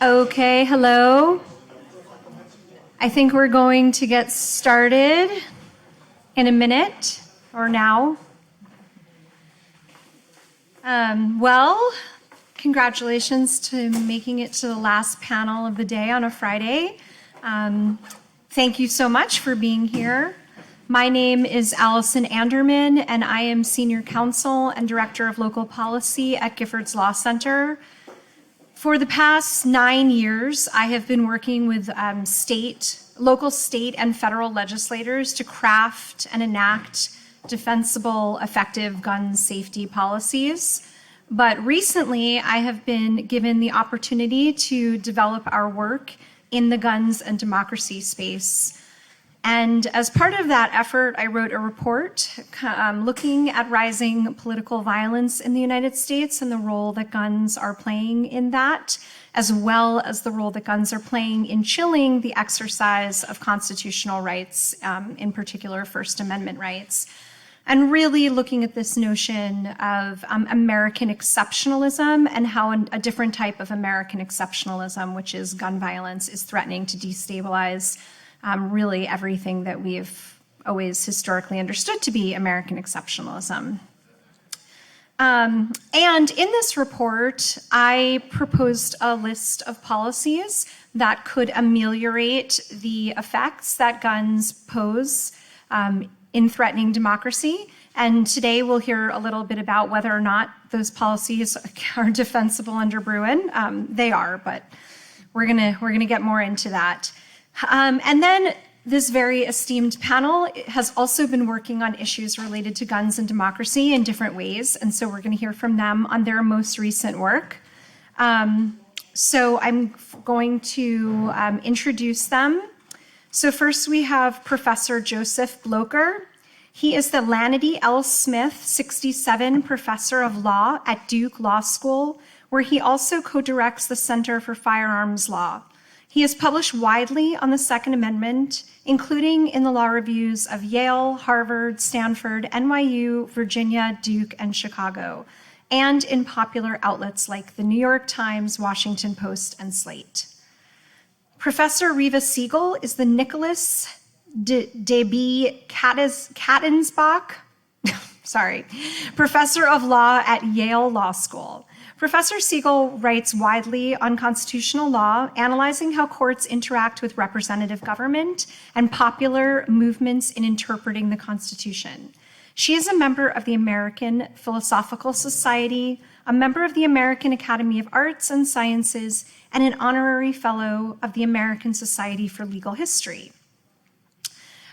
Okay, hello. I think we're going to get started in a minute or now. Well, congratulations to making it to the last panel of the day on a Friday. Thank you so much for being here. My name is Allison Anderman, and I am Senior Counsel and Director of Local Policy at Giffords Law Center. For the past 9 years, I have been working with local, state, and federal legislators to craft and enact defensible, effective gun safety policies. But recently, I have been given the opportunity to develop our work in the guns and democracy space. And as part of that effort, I wrote a report looking at rising political violence in the United States and the role that guns are playing in that, as well as the role that guns are playing in chilling the exercise of constitutional rights, in particular First Amendment rights. And really looking at this notion of American exceptionalism and how a different type of American exceptionalism, which is gun violence, is threatening to destabilize really everything that we've always historically understood to be American exceptionalism. And in this report, I proposed a list of policies that could ameliorate the effects that guns pose in threatening democracy. And today we'll hear a little bit about whether or not those policies are defensible under Bruin. They are, but we're gonna get more into that. And then this very esteemed panel has also been working on issues related to guns and democracy in different ways. And so we're going to hear from them on their most recent work. So I'm going to introduce them. So first we have Professor Joseph Blocher. He is the Lanity L. Smith 67 Professor of Law at Duke Law School, where he also co-directs the Center for Firearms Law. He has published widely on the Second Amendment, including in the law reviews of Yale, Harvard, Stanford, NYU, Virginia, Duke, and Chicago, and in popular outlets like the New York Times, Washington Post, and Slate. Professor Riva Siegel is the Nicholas D.B. Kattensbach, Professor of Law at Yale Law School. Professor Siegel writes widely on constitutional law, analyzing how courts interact with representative government and popular movements in interpreting the Constitution. She is a member of the American Philosophical Society, a member of the American Academy of Arts and Sciences, and an honorary fellow of the American Society for Legal History.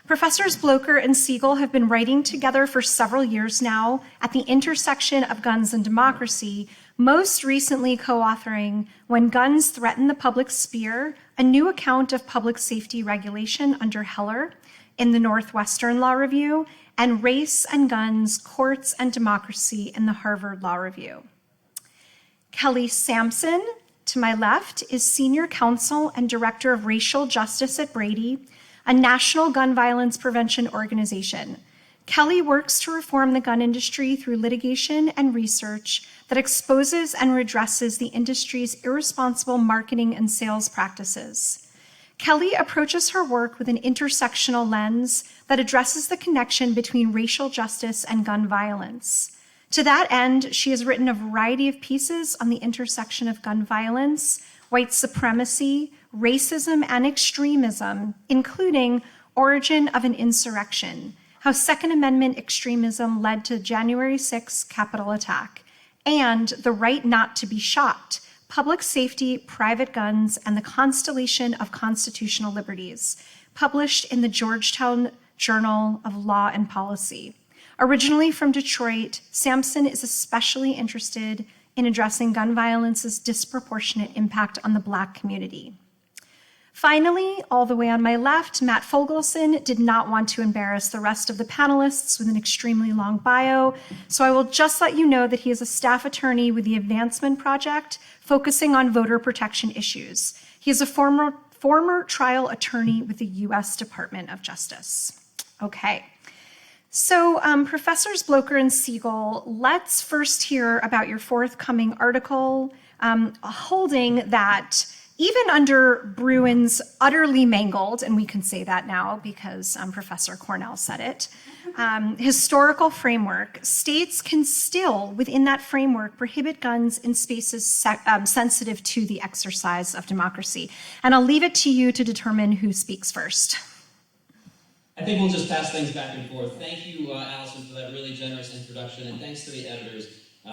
Professors Blocher and Siegel have been writing together for several years now at the intersection of guns and democracy, most recently co-authoring When Guns Threaten the Public Sphere, a new account of public safety regulation under Heller in the Northwestern Law Review, and Race and Guns, Courts and Democracy in the Harvard Law Review. Kelly Sampson, to my left, is Senior Counsel and Director of Racial Justice at Brady, a national gun violence prevention organization. Kelly works to reform the gun industry through litigation and research that exposes and redresses the industry's irresponsible marketing and sales practices. Kelly approaches her work with an intersectional lens that addresses the connection between racial justice and gun violence. To that end, she has written a variety of pieces on the intersection of gun violence, white supremacy, racism, and extremism, including Origin of an Insurrection, how Second Amendment extremism led to January 6th Capitol attack, and The Right Not to Be Shot, Public Safety, Private Guns, and the Constellation of Constitutional Liberties, published in the Georgetown Journal of Law and Policy. Originally from Detroit, Sampson is especially interested in addressing gun violence's disproportionate impact on the Black community. Finally, all the way on my left, Matt Fogelson did not want to embarrass the rest of the panelists with an extremely long bio, so I will just let you know that he is a staff attorney with the Advancement Project, focusing on voter protection issues. He is a former trial attorney with the U.S. Department of Justice. Okay, So, Professors Blocher and Siegel, let's first hear about your forthcoming article holding that even under Bruin's utterly mangled, and we can say that now because Professor Cornell said it, historical framework, states can still, within that framework, prohibit guns in spaces sensitive to the exercise of democracy. And I'll leave it to you to determine who speaks first. I think we'll just pass things back and forth. Thank you, Allison, for that really generous introduction, and thanks to the editors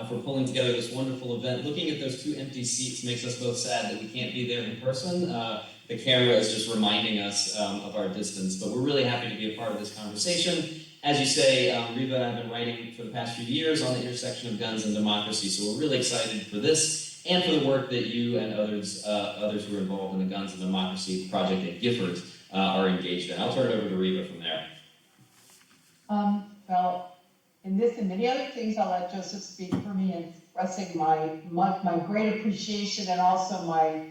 for pulling together this wonderful event. Looking at those 2 empty seats makes us both sad that we can't be there in person. The camera is just reminding us of our distance, but we're really happy to be a part of this conversation. As you say, Reva and I have been writing for the past few years on the intersection of guns and democracy, so we're really excited for this and for the work that you and others who are involved in the Guns and Democracy Project at Gifford are engaged in. I'll turn it over to Reva from there. Well, in this and many other things, I'll let Joseph speak for me in expressing my great appreciation and also my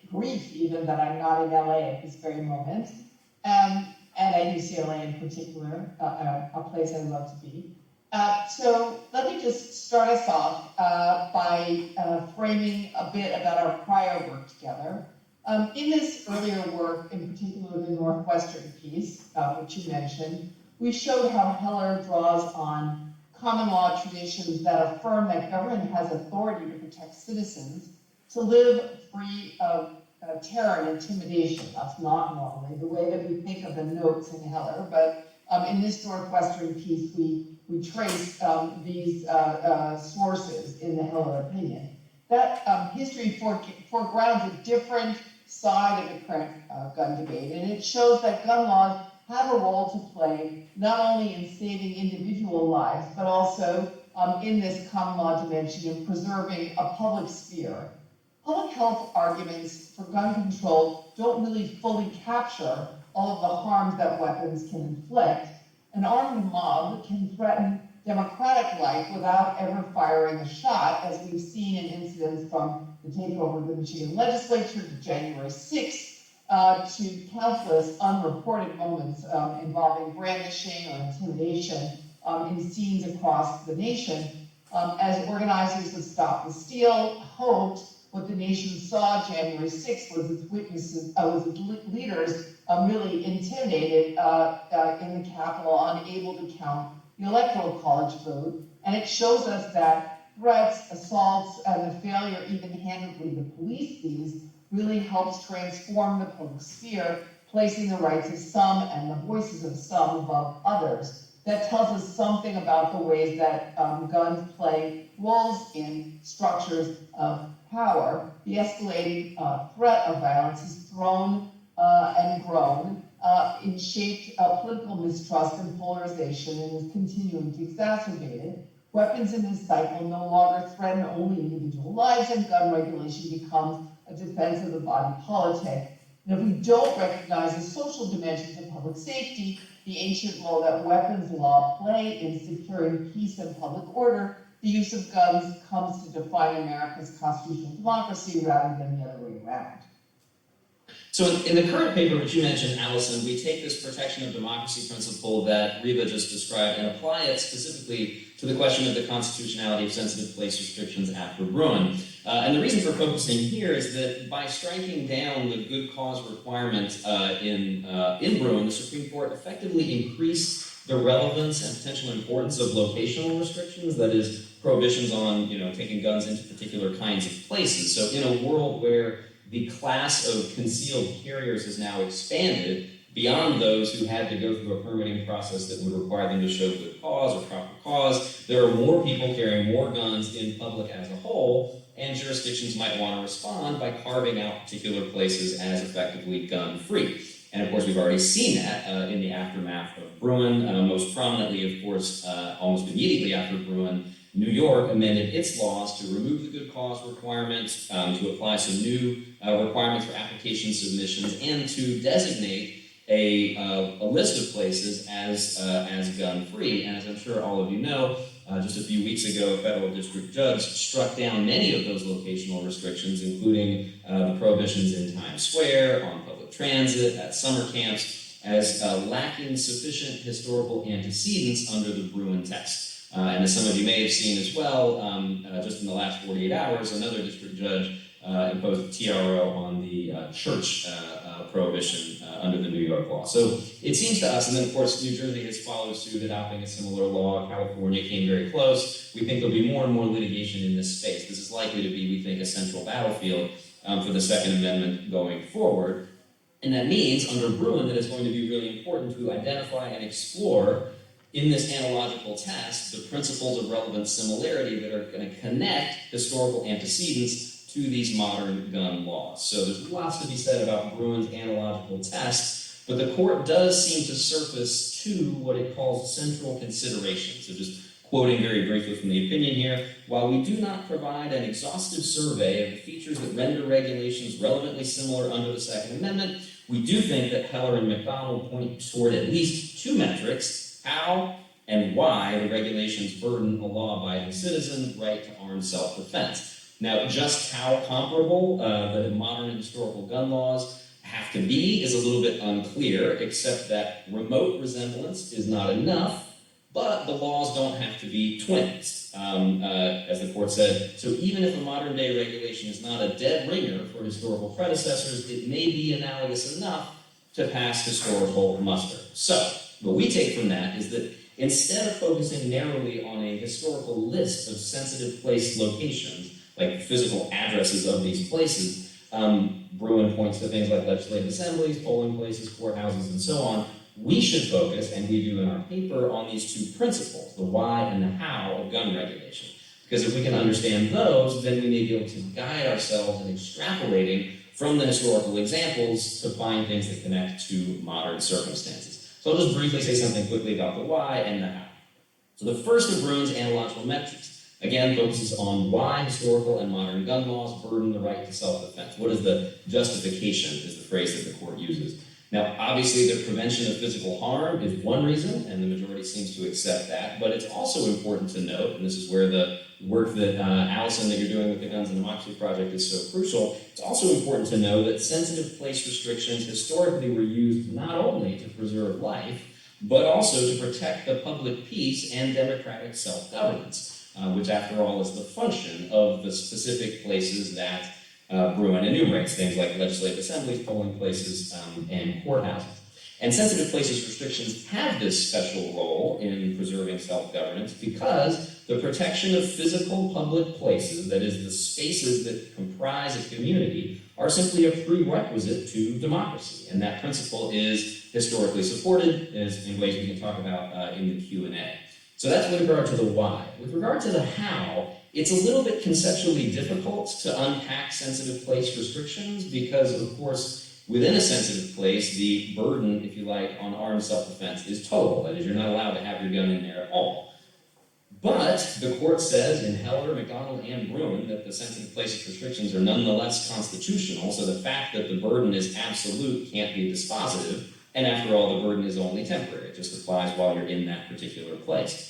grief even that I'm not in LA at this very moment, and at UCLA in particular, a place I love to be. So let me just start us off by framing a bit about our prior work together. In this earlier work, in particular the Northwestern piece, which you mentioned, we showed how Heller draws on common law traditions that affirm that government has authority to protect citizens to live free of terror and intimidation. That's not normally the way that we think of the notes in Heller, but in this Northwestern piece, we trace these sources in the Heller opinion. That history foregrounds a different side of the current gun debate, and it shows that gun laws have a role to play not only in saving individual lives, but also in this common law dimension in preserving a public sphere. Public health arguments for gun control don't really fully capture all of the harms that weapons can inflict. An armed mob can threaten democratic life without ever firing a shot, as we've seen in incidents from the takeover of the Michigan legislature to January 6th, to countless unreported moments involving brandishing or intimidation in scenes across the nation. As organizers of Stop the Steal hoped, what the nation saw January 6th was its witnesses, was its leaders really intimidated in the Capitol, unable to count the Electoral College vote. And it shows us that threats, assaults, and the failure even handedly to police these really helps transform the public sphere, placing the rights of some and the voices of some above others. That tells us something about the ways that guns play roles in structures of power. The escalating threat of violence has thrown and grown in shaped political mistrust and polarization and is continuing to exacerbate it. Weapons in this cycle no longer threaten only individual lives, and gun regulation becomes a defense of the body politic. And if we don't recognize the social dimensions of public safety, the ancient role that weapons law play in securing peace and public order, the use of guns comes to define America's constitutional democracy rather than the other way around. So in the current paper which you mentioned, Allison, we take this protection of democracy principle that Reva just described and apply it specifically to the question of the constitutionality of sensitive place restrictions after Bruin. And the reason for focusing here is that by striking down the good cause requirement in Bruin, the Supreme Court effectively increased the relevance and potential importance of locational restrictions, that is, prohibitions on taking guns into particular kinds of places. So in a world where the class of concealed carriers has now expanded beyond those who had to go through a permitting process that would require them to show good cause or proper cause. There are more people carrying more guns in public as a whole, and jurisdictions might want to respond by carving out particular places as effectively gun-free. And of course, we've already seen that in the aftermath of Bruin. Most prominently, of course, almost immediately after Bruin, New York amended its laws to remove the good cause requirements, to apply some new requirements for application submissions, and to designate a list of places as gun-free. And as I'm sure all of you know, just a few weeks ago, a federal district judge struck down many of those locational restrictions, including the prohibitions in Times Square, on public transit, at summer camps, as lacking sufficient historical antecedents under the Bruin test. And as some of you may have seen as well, just in the last 48 hours, another district judge imposed a TRO on the church prohibition under the New York law. So it seems to us, and then of course New Jersey has followed suit adopting a similar law. California came very close. We think there'll be more and more litigation in this space. This is likely to be, we think, a central battlefield for the Second Amendment going forward. And that means, under Bruin, that it's going to be really important to identify and explore in this analogical test the principles of relevant similarity that are going to connect historical antecedents to these modern gun laws. So there's lots to be said about Bruin's analogical test, but the court does seem to surface two what it calls central considerations. So just quoting very briefly from the opinion here, while we do not provide an exhaustive survey of the features that render regulations relevantly similar under the Second Amendment, we do think that Heller and McDonald point toward at least two metrics: how and why the regulations burden a law-abiding citizen right to armed self-defense. Now, just how comparable the modern and historical gun laws have to be is a little bit unclear, except that remote resemblance is not enough, but the laws don't have to be twins, as the court said. So even if a modern-day regulation is not a dead ringer for historical predecessors, it may be analogous enough to pass historical muster. So what we take from that is that instead of focusing narrowly on a historical list of sensitive place locations, like physical addresses of these places, Bruin points to things like legislative assemblies, polling places, courthouses, and so on. We should focus, and we do in our paper, on these two principles, the why and the how of gun regulation. Because if we can understand those, then we may be able to guide ourselves in extrapolating from the historical examples to find things that connect to modern circumstances. So I'll just briefly say something quickly about the why and the how. So the first of Bruin's analogical metrics, again, focuses on why historical and modern gun laws burden the right to self-defense. What is the justification, is the phrase that the court uses. Now, obviously, the prevention of physical harm is one reason, and the majority seems to accept that, but it's also important to note, and this is where the work that Allison, that you're doing with the Guns and Democracy Project is so crucial, it's also important to know that sensitive place restrictions historically were used not only to preserve life, but also to protect the public peace and democratic self-governance, which after all is the function of the specific places that Bruin enumerates, things like legislative assemblies, polling places, and courthouses. And sensitive places restrictions have this special role in preserving self-governance because the protection of physical public places, that is, the spaces that comprise a community, are simply a prerequisite to democracy. And that principle is historically supported in ways we can talk about in the Q&A. So that's with regard to the why. With regard to the how, it's a little bit conceptually difficult to unpack sensitive place restrictions because, of course, within a sensitive place, the burden, if you like, on armed self-defense is total. That is, you're not allowed to have your gun in there at all. But the court says in Heller, McDonald, and Bruin that the sensitive place restrictions are nonetheless constitutional, so the fact that the burden is absolute can't be dispositive, and after all, the burden is only temporary. It just applies while you're in that particular place.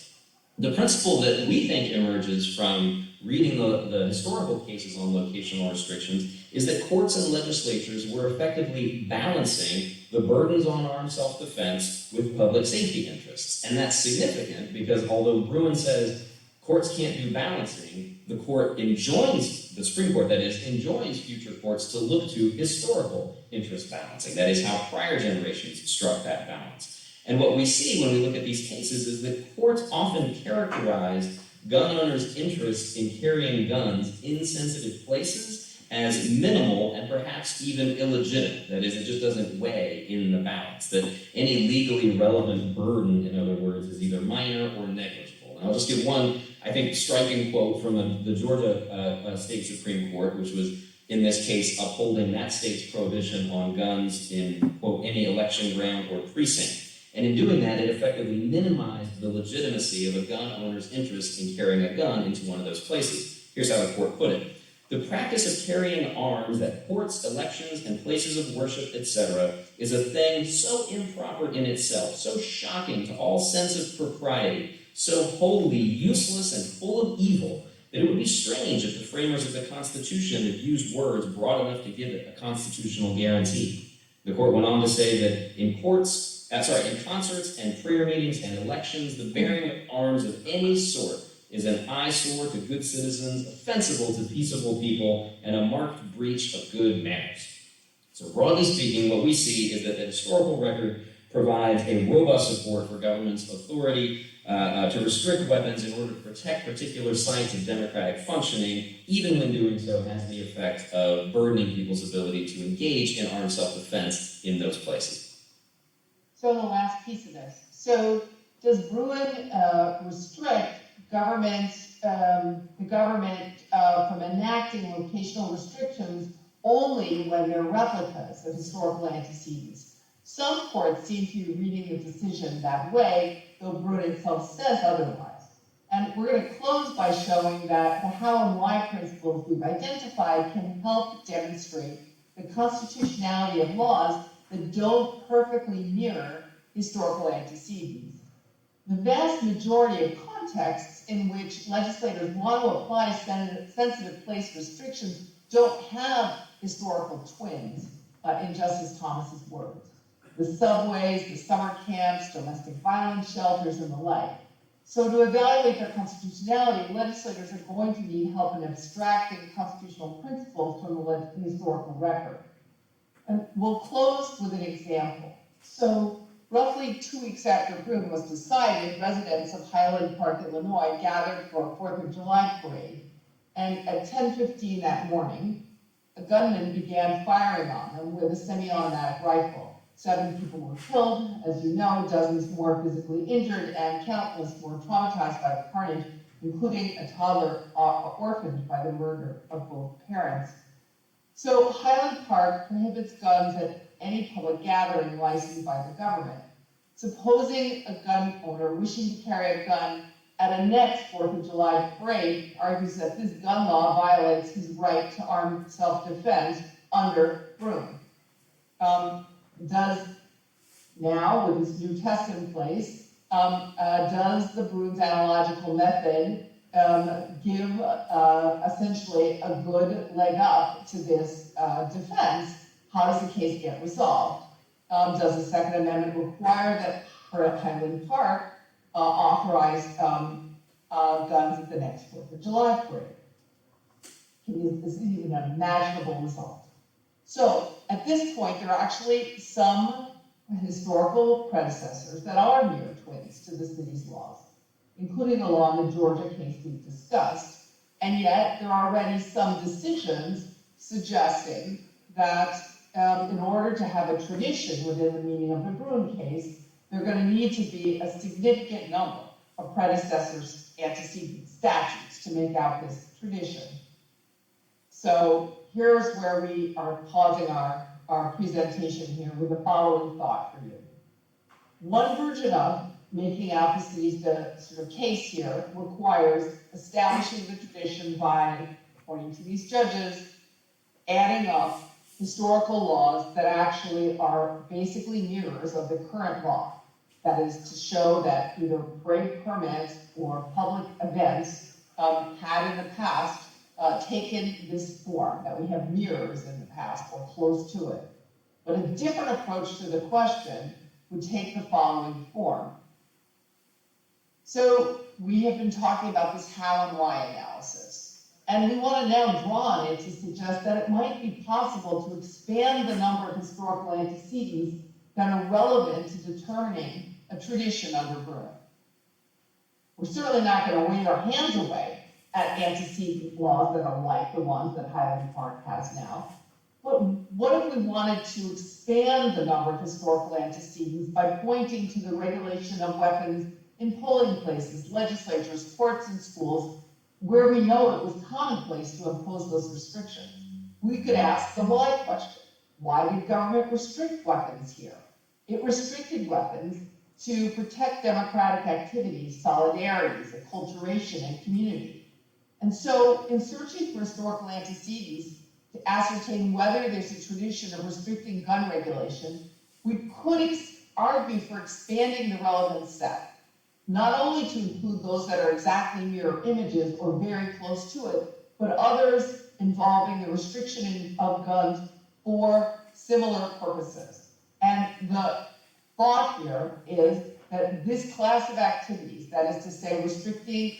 The principle that we think emerges from reading the historical cases on locational restrictions is that courts and legislatures were effectively balancing the burdens on armed self-defense with public safety interests. And that's significant because although Bruin says courts can't do balancing, the court enjoins, the Supreme Court that is, enjoins future courts to look to historical interest balancing. That is how prior generations struck that balance. And what we see when we look at these cases is that courts often characterize gun owners' interest in carrying guns in sensitive places as minimal and perhaps even illegitimate. That is, it just doesn't weigh in the balance. That any legally relevant burden, in other words, is either minor or negligible. And I'll just give one, I think, striking quote from the Georgia State Supreme Court, which was, in this case, upholding that state's prohibition on guns in, quote, any election ground or precinct. And in doing that, it effectively minimized the legitimacy of a gun owner's interest in carrying a gun into one of those places. Here's how the court put it. The practice of carrying arms at courts, elections, and places of worship, etc., is a thing so improper in itself, so shocking to all sense of propriety, so wholly useless and full of evil, that it would be strange if the framers of the Constitution had used words broad enough to give it a constitutional guarantee. The court went on to say that in concerts and prayer meetings and elections, the bearing of arms of any sort is an eyesore to good citizens, offensive to peaceable people, and a marked breach of good manners. So broadly speaking, what we see is that the historical record provides a robust support for government's authority to restrict weapons in order to protect particular sites of democratic functioning, even when doing so has the effect of burdening people's ability to engage in armed self-defense in those places. So the last piece of this. So does Bruin restrict the government from enacting locational restrictions only when they're replicas of historical antecedents? Some courts seem to be reading the decision that way, though Bruin itself says otherwise. And we're going to close by showing that the how and why principles we've identified can help demonstrate the constitutionality of laws that don't perfectly mirror historical antecedents. The vast majority of contexts in which legislators want to apply sensitive place restrictions don't have historical twins, in Justice Thomas's words. The subways, the summer camps, domestic violence shelters, and the like. So to evaluate their constitutionality, legislators are going to need help in abstracting constitutional principles from the historical record. And we'll close with an example. So roughly 2 weeks after Crim was decided, residents of Highland Park, Illinois gathered for a 4th of July parade. And at 10:15 that morning, a gunman began firing on them with a semi-automatic rifle. 7 people were killed, as you know, dozens more physically injured, and countless more traumatized by the carnage, including a toddler orphaned by the murder of both parents. So Highland Park prohibits guns at any public gathering licensed by the government. Supposing a gun owner wishing to carry a gun at a next 4th of July parade argues that this gun law violates his right to armed self-defense under Bruin. Does now, with this new test in place, does the Bruin's analogical method give essentially a good leg up to this defense? How does the case get resolved? Does the Second Amendment require that Highland Park authorize guns at the next 4th of July parade? Is it even an imaginable result? So at this point, there are actually some historical predecessors that are mere twins to the city's laws, including the law in the Georgia case we've discussed. And yet there are already some decisions suggesting that in order to have a tradition within the meaning of the Bruin case, there are going to need to be a significant number of predecessors' antecedent statutes to make out this tradition. So here's where we are pausing our presentation here with the following thought for you. One version of making out the city's sort of case here requires establishing the tradition by, according to these judges, adding up historical laws that actually are basically mirrors of the current law. That is to show that either parade permits or public events had in the past taken this form, that we have mirrors in the past or close to it. But a different approach to the question would take the following form. So we have been talking about this how and why analysis. And we want to now draw on it to suggest that it might be possible to expand the number of historical antecedents that are relevant to determining a tradition under Bruin. We're certainly not going to wave our hands away at antecedent laws that are like the ones that Highland Park has now. But what if we wanted to expand the number of historical antecedents by pointing to the regulation of weapons in polling places, legislatures, courts, and schools, where we know it was commonplace to impose those restrictions? We could ask the why question. Why did government restrict weapons here? It restricted weapons to protect democratic activities, solidarities, acculturation, and community. And so, in searching for historical antecedents to ascertain whether there's a tradition of restricting gun regulation, we could argue for expanding the relevant set, not only to include those that are exactly mirror images or very close to it, but others involving the restriction of guns for similar purposes. And the thought here is that this class of activities, that is to say restricting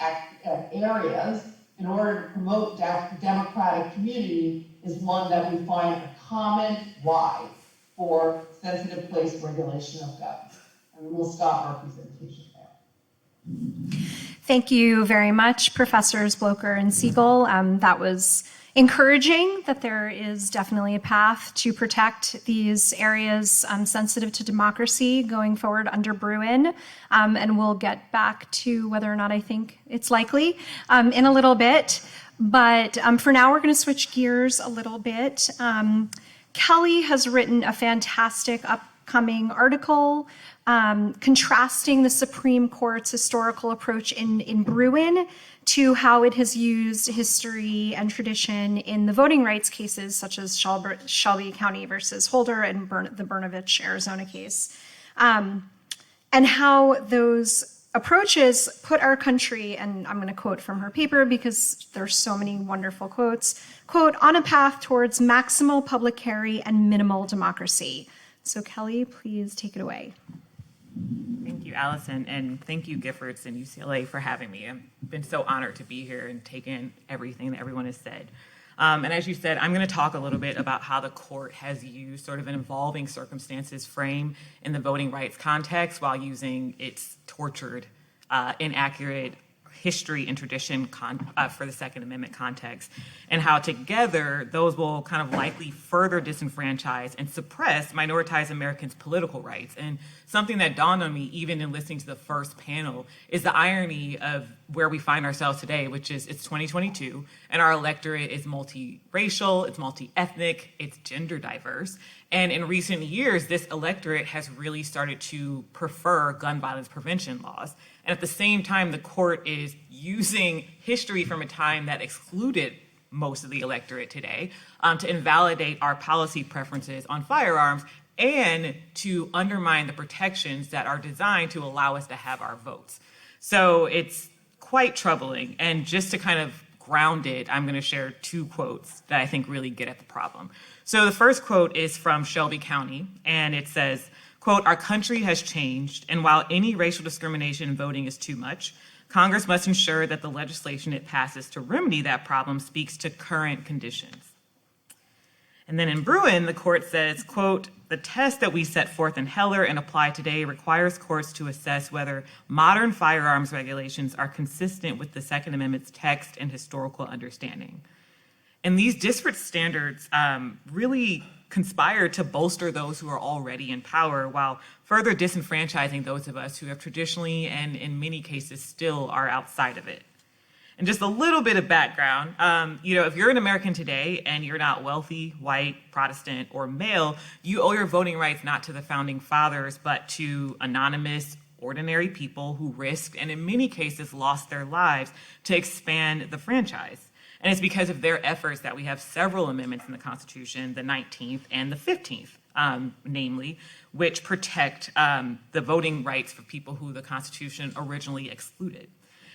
areas in order to promote democratic community, is one that we find a common why for sensitive place regulation of government. And we'll stop our presentation there. Thank you very much, Professors Blocher and Siegel. That was encouraging that there is definitely a path to protect these areas sensitive to democracy going forward under Bruin. And we'll get back to whether or not I think it's likely in a little bit. But for now, we're going to switch gears a little bit. Kelly has written a fantastic upcoming article contrasting the Supreme Court's historical approach in Bruin to how it has used history and tradition in the voting rights cases, such as Shelby County versus Holder and the Brnovich, Arizona case, and how those approaches put our country, and I'm going to quote from her paper because there's so many wonderful quotes, quote, on a path towards maximal public carry and minimal democracy. So Kelly, please take it away. Thank you, Allison, and thank you, Giffords and UCLA, for having me. I've been so honored to be here and take in everything that everyone has said. And as you said, I'm going to talk a little bit about how the court has used sort of an evolving circumstances frame in the voting rights context while using its tortured, inaccurate history and tradition for the Second Amendment context, and how together those will kind of likely further disenfranchise and suppress minoritized Americans' political rights. And something that dawned on me, even in listening to the first panel, is the irony of where we find ourselves today, which is it's 2022, and our electorate is multiracial, it's multi-ethnic, it's gender diverse. And in recent years, this electorate has really started to prefer gun violence prevention laws. And at the same time, the court is using history from a time that excluded most of the electorate today to invalidate our policy preferences on firearms and to undermine the protections that are designed to allow us to have our votes. So it's quite troubling. And just to kind of ground it, I'm going to share two quotes that I think really get at the problem. So the first quote is from Shelby County, and it says, quote, our country has changed, and while any racial discrimination in voting is too much, Congress must ensure that the legislation it passes to remedy that problem speaks to current conditions. And then in Bruin, the court says, quote, the test that we set forth in Heller and apply today requires courts to assess whether modern firearms regulations are consistent with the Second Amendment's text and historical understanding. And these disparate standards really conspire to bolster those who are already in power while further disenfranchising those of us who have traditionally and in many cases still are outside of it. And just a little bit of background, if you're an American today and you're not wealthy, white, Protestant, or male, you owe your voting rights not to the founding fathers, but to anonymous, ordinary people who risked and in many cases lost their lives to expand the franchise. And it's because of their efforts that we have several amendments in the Constitution, the 19th and the 15th, namely, which protect the voting rights for people who the Constitution originally excluded.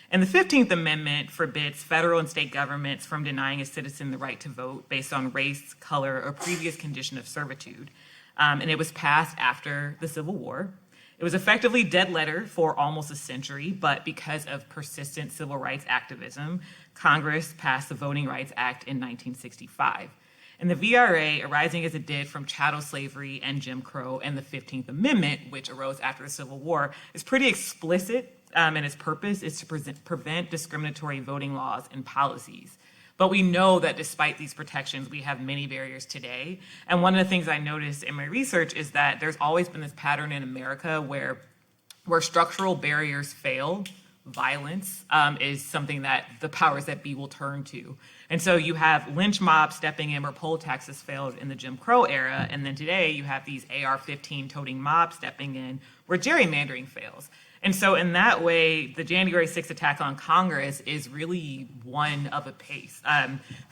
And the 15th Amendment forbids federal and state governments from denying a citizen the right to vote based on race, color, or previous condition of servitude. And it was passed after the Civil War. It was effectively dead letter for almost a century, but because of persistent civil rights activism, Congress passed the Voting Rights Act in 1965. And the VRA, arising as it did from chattel slavery and Jim Crow, and the 15th Amendment, which arose after the Civil War, is pretty explicit, and its purpose is to prevent discriminatory voting laws and policies. But we know that despite these protections, we have many barriers today. And one of the things I noticed in my research is that there's always been this pattern in America where structural barriers fail, violence is something that the powers that be will turn to. And so you have lynch mobs stepping in where poll taxes failed in the Jim Crow era. And then today you have these AR-15 toting mobs stepping in where gerrymandering fails. And so in that way, the January 6th attack on Congress is really one of a pace.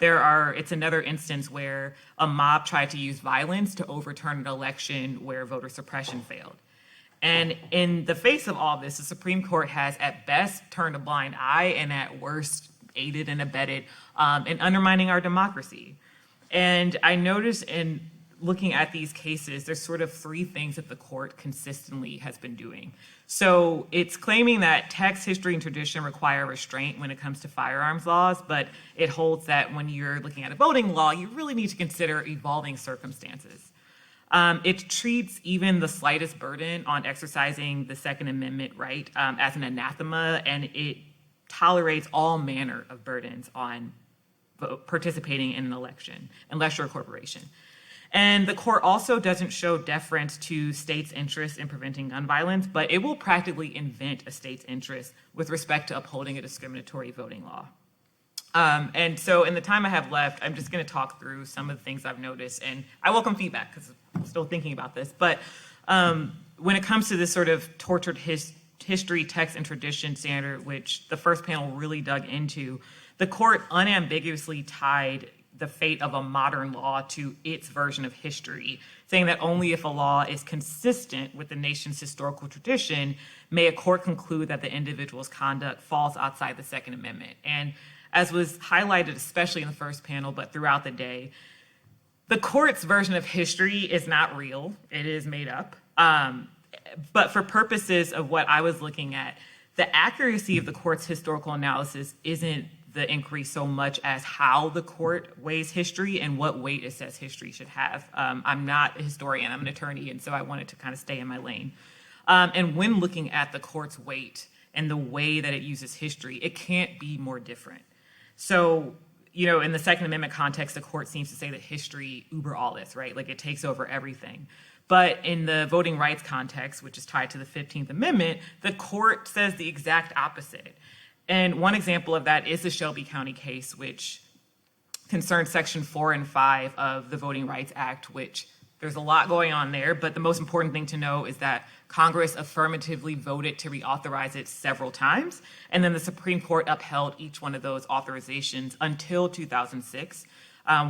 It's another instance where a mob tried to use violence to overturn an election where voter suppression failed. And in the face of all this, the Supreme Court has at best turned a blind eye and at worst aided and abetted in undermining our democracy. And I noticed in looking at these cases, there's sort of three things that the court consistently has been doing. So it's claiming that text, history, and tradition require restraint when it comes to firearms laws, but it holds that when you're looking at a voting law, you really need to consider evolving circumstances. It treats even the slightest burden on exercising the Second Amendment right as an anathema, and it tolerates all manner of burdens on participating in an election, unless you're a corporation. And the court also doesn't show deference to states' interest in preventing gun violence, but it will practically invent a state's interest with respect to upholding a discriminatory voting law. And so in the time I have left, I'm just going to talk through some of the things I've noticed, and I welcome feedback because I'm still thinking about this. But when it comes to this sort of tortured history, text, and tradition standard, which the first panel really dug into, the court unambiguously tied the fate of a modern law to its version of history, saying that only if a law is consistent with the nation's historical tradition may a court conclude that the individual's conduct falls outside the Second Amendment. And as was highlighted, especially in the first panel, but throughout the day, the court's version of history is not real. It is made up. But for purposes of what I was looking at, the accuracy of the court's historical analysis isn't the inquiry so much as how the court weighs history and what weight it says history should have. I'm not a historian, I'm an attorney, and so I wanted to kind of stay in my lane. And when looking at the court's weight and the way that it uses history, it can't be more different. So, you know, in the Second Amendment context, the court seems to say that history uber alles, right? Like it takes over everything. But in the voting rights context, which is tied to the 15th Amendment, the court says the exact opposite. And one example of that is the Shelby County case, which concerns Section 4 and 5 of the Voting Rights Act, which there's a lot going on there. But the most important thing to know is that Congress affirmatively voted to reauthorize it several times. And then the Supreme Court upheld each one of those authorizations until 2006,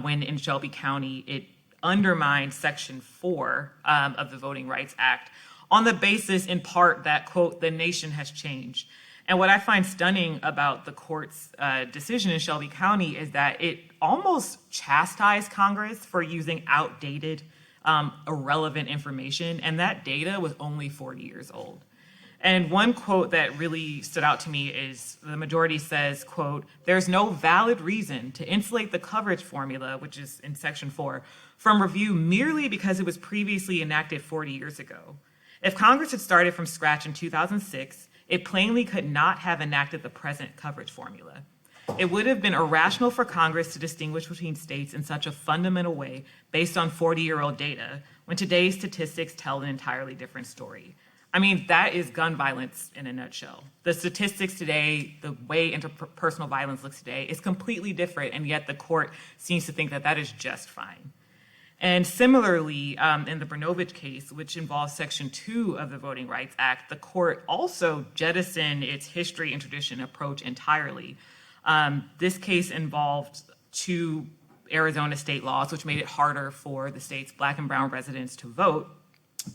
when in Shelby County, it undermined Section 4 of the Voting Rights Act on the basis, in part, that, quote, the nation has changed. And what I find stunning about the court's decision in Shelby County is that it almost chastised Congress for using outdated, irrelevant information, and that data was only 40 years old. And one quote that really stood out to me is the majority says, quote, "There's no valid reason to insulate the coverage formula," which is in Section 4, "from review merely because it was previously enacted 40 years ago. If Congress had started from scratch in 2006, it plainly could not have enacted the present coverage formula. It would have been irrational for Congress to distinguish between states in such a fundamental way based on 40-year-old data, when today's statistics tell an entirely different story." I mean, that is gun violence in a nutshell. The statistics today, the way interpersonal violence looks today, is completely different, and yet the court seems to think that that is just fine. And similarly, in the Brnovich case, which involves Section 2 of the Voting Rights Act, the court also jettisoned its history and tradition approach entirely. This case involved two Arizona state laws, which made it harder for the state's Black and brown residents to vote.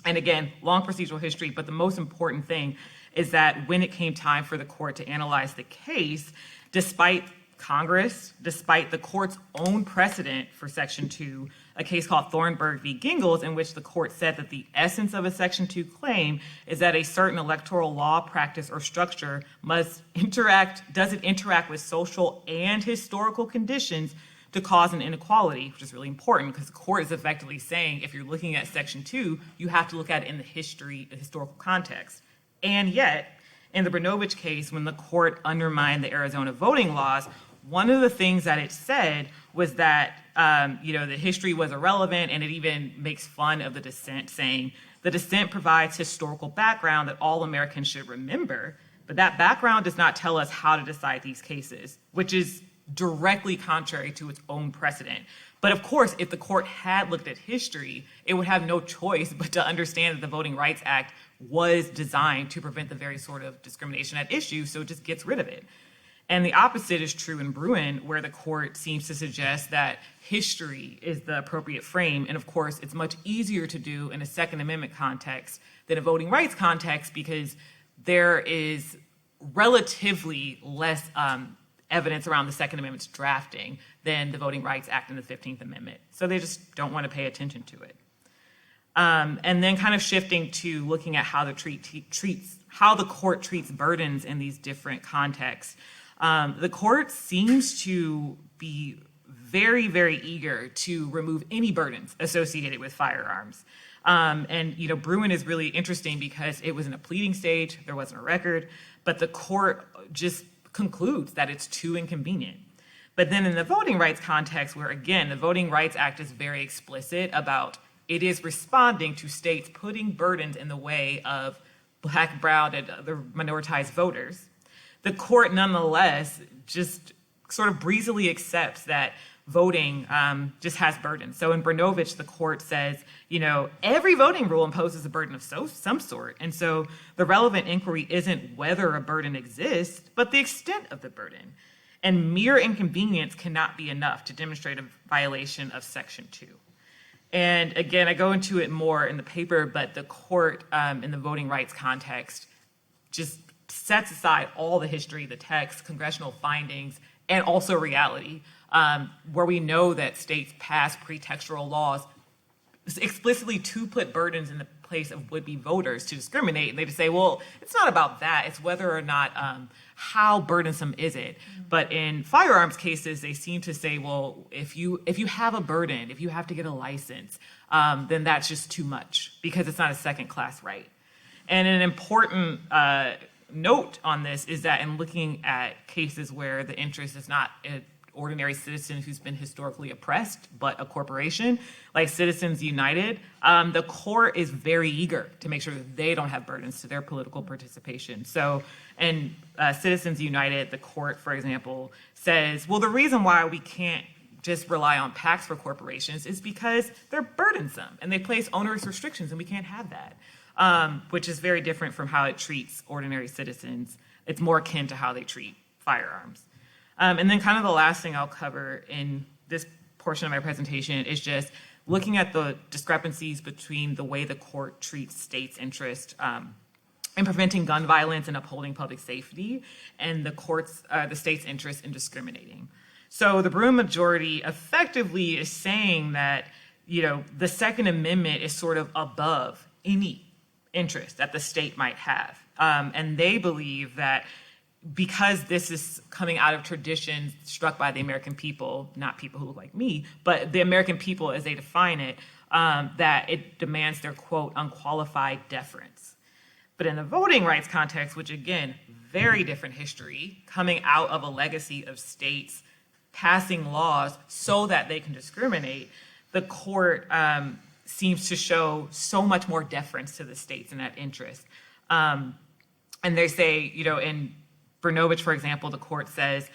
And again, long procedural history, but the most important thing is that when it came time for the court to analyze the case, despite Congress, despite the court's own precedent for Section 2, a case called Thornburg v. Gingles, in which the court said that the essence of a Section 2 claim is that a certain electoral law, practice, or structure does it interact with social and historical conditions to cause an inequality, which is really important because the court is effectively saying if you're looking at Section 2, you have to look at it in the historical context. And yet, in the Brnovich case, when the court undermined the Arizona voting laws, one of the things that it said was that the history was irrelevant, and it even makes fun of the dissent, saying the dissent provides historical background that all Americans should remember, but that background does not tell us how to decide these cases, which is directly contrary to its own precedent. But of course, if the court had looked at history, it would have no choice but to understand that the Voting Rights Act was designed to prevent the very sort of discrimination at issue, so it just gets rid of it. And the opposite is true in Bruin, where the court seems to suggest that history is the appropriate frame. And of course, it's much easier to do in a Second Amendment context than a voting rights context because there is relatively less evidence around the Second Amendment's drafting than the Voting Rights Act and the 15th Amendment. So they just don't want to pay attention to it. And then kind of shifting to looking at how the court treats burdens in these different contexts. The court seems to be very, very eager to remove any burdens associated with firearms. And Bruin is really interesting because it was in a pleading stage, there wasn't a record, but the court just concludes that it's too inconvenient. But then in the voting rights context, where again, the Voting Rights Act is very explicit about it is responding to states putting burdens in the way of Black, brown, and other minoritized voters, the court nonetheless just sort of breezily accepts that voting just has burdens. So in Brnovich, the court says, every voting rule imposes a burden of some sort. And so the relevant inquiry isn't whether a burden exists, but the extent of the burden. And mere inconvenience cannot be enough to demonstrate a violation of Section 2. And again, I go into it more in the paper, but the court in the voting rights context just sets aside all the history, the text, congressional findings, and also reality, where we know that states pass pretextual laws explicitly to put burdens in the place of would-be voters to discriminate. And they just say, well, it's not about that. It's whether or not how burdensome is it. But in firearms cases, they seem to say, well, if you have a burden, if you have to get a license, then that's just too much because it's not a second-class right. And an important note on this is that in looking at cases where the interest is not an ordinary citizen who's been historically oppressed, but a corporation, like Citizens United, the court is very eager to make sure that they don't have burdens to their political participation. So in Citizens United, the court, for example, says, well, the reason why we can't just rely on PACs for corporations is because they're burdensome and they place onerous restrictions and we can't have that, which is very different from how it treats ordinary citizens. It's more akin to how they treat firearms. And then kind of the last thing I'll cover in this portion of my presentation is just looking at the discrepancies between the way the court treats states' interest in preventing gun violence and upholding public safety and the state's interest in discriminating. So the Bruin majority effectively is saying that, the Second Amendment is sort of above any interest that the state might have. And they believe that because this is coming out of traditions struck by the American people, not people who look like me, but the American people as they define it, that it demands their, quote, unqualified deference. But in the voting rights context, which again, very different history, coming out of a legacy of states passing laws so that they can discriminate, the court seems to show so much more deference to the states in that interest. And they say, in Brnovich, for example, the court says,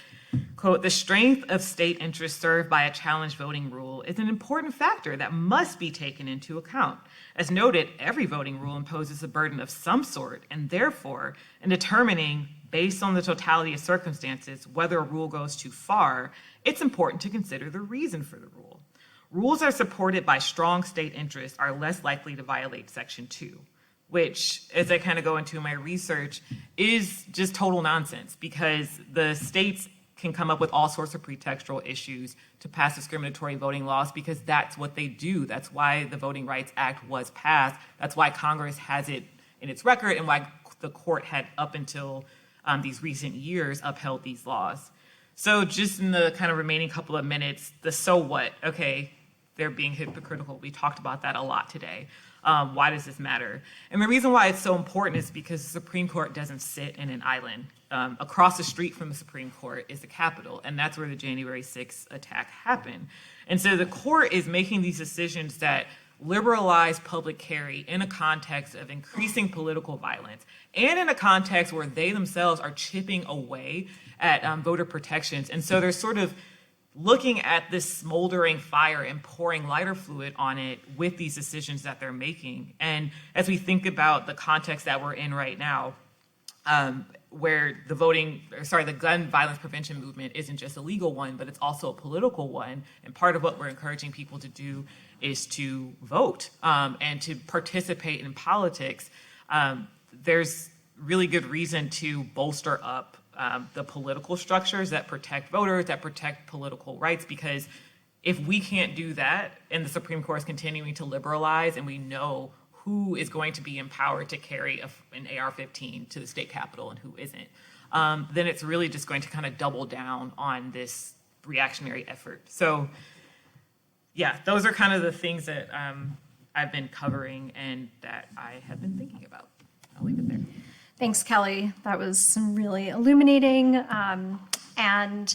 quote, the strength of state interest served by a challenged voting rule is an important factor that must be taken into account. As noted, every voting rule imposes a burden of some sort, and therefore, in determining, based on the totality of circumstances, whether a rule goes too far, it's important to consider the reason for the rule. Rules that are supported by strong state interests are less likely to violate Section 2. Which, as I kind of go into my research, is just total nonsense because the states can come up with all sorts of pretextual issues to pass discriminatory voting laws because that's what they do. That's why the Voting Rights Act was passed. That's why Congress has it in its record and why the court had up until these recent years upheld these laws. So just in the kind of remaining couple of minutes, the so what, okay, they're being hypocritical. We talked about that a lot today. Why does this matter? And the reason why it's so important is because the Supreme Court doesn't sit in an island. Across the street from the Supreme Court is the Capitol, and that's where the January 6th attack happened. And so the court is making these decisions that liberalize public carry in a context of increasing political violence and in a context where they themselves are chipping away at voter protections. And so they're sort of looking at this smoldering fire and pouring lighter fluid on it with these decisions that they're making. And as we think about the context that we're in right now, where the gun violence prevention movement isn't just a legal one, but it's also a political one. And part of what we're encouraging people to do is to vote and to participate in politics. There's really good reason to bolster up the political structures that protect voters, that protect political rights, because if we can't do that and the Supreme Court is continuing to liberalize and we know who is going to be empowered to carry an AR-15 to the state capitol and who isn't, then it's really just going to kind of double down on this reactionary effort. So yeah, those are kind of the things that I've been covering and that I have been thinking about. I'll leave it there. Thanks, Kelly. That was some really illuminating. And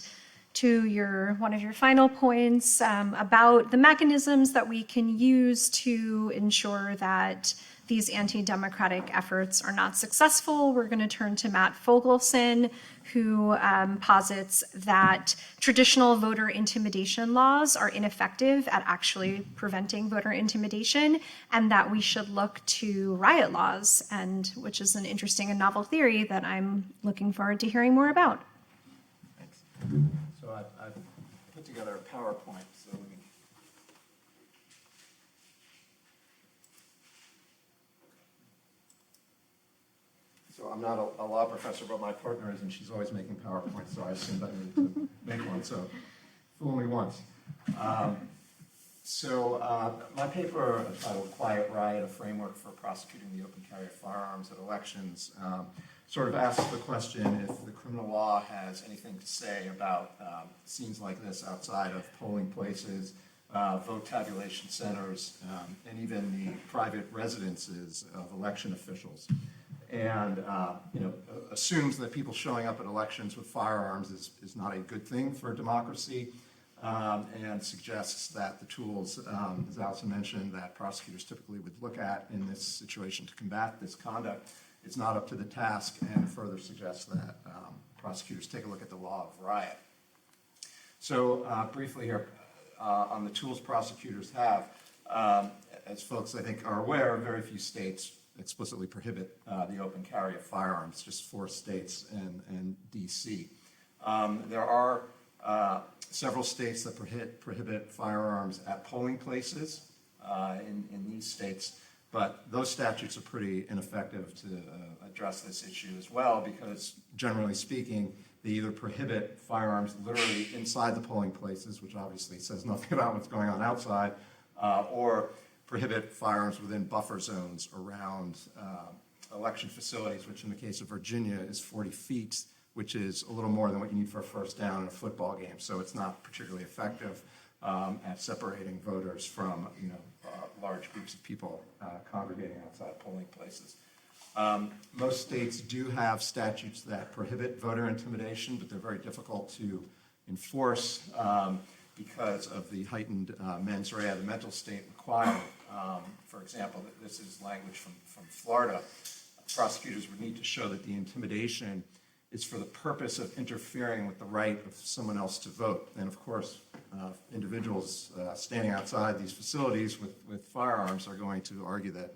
to one of your final points about the mechanisms that we can use to ensure that these anti-democratic efforts are not successful, we're going to turn to Matt Fogelson, who posits that traditional voter intimidation laws are ineffective at actually preventing voter intimidation, and that we should look to riot laws, and which is an interesting and novel theory that I'm looking forward to hearing more about. Thanks. So I've put together a PowerPoint, so let me. So I'm not a law professor, but my partner is, and she's always making PowerPoints, so I assumed I needed to make one, so fool me once. My paper titled Quiet Riot, a Framework for Prosecuting the Open Carry of Firearms at Elections, sort of asks the question if the criminal law has anything to say about scenes like this outside of polling places, vote tabulation centers, and even the private residences of election officials. And assumes that people showing up at elections with firearms is not a good thing for democracy, and suggests that the tools, as Allison mentioned, that prosecutors typically would look at in this situation to combat this conduct is not up to the task, and further suggests that prosecutors take a look at the law of riot. So briefly here, on the tools prosecutors have, as folks I think are aware, very few states explicitly prohibit the open carry of firearms, just 4 states and D.C. There are several states that prohibit firearms at polling places in these states, but those statutes are pretty ineffective to address this issue as well, because generally speaking, they either prohibit firearms literally inside the polling places, which obviously says nothing about what's going on outside, or prohibit firearms within buffer zones around election facilities, which in the case of Virginia is 40 feet, which is a little more than what you need for a first down in a football game. So it's not particularly effective at separating voters from large groups of people congregating outside polling places. Most states do have statutes that prohibit voter intimidation, but they're very difficult to enforce because of the heightened mens rea, the mental state required. For example, this is language from Florida. Prosecutors would need to show that the intimidation is for the purpose of interfering with the right of someone else to vote. And of course, individuals standing outside these facilities with firearms are going to argue that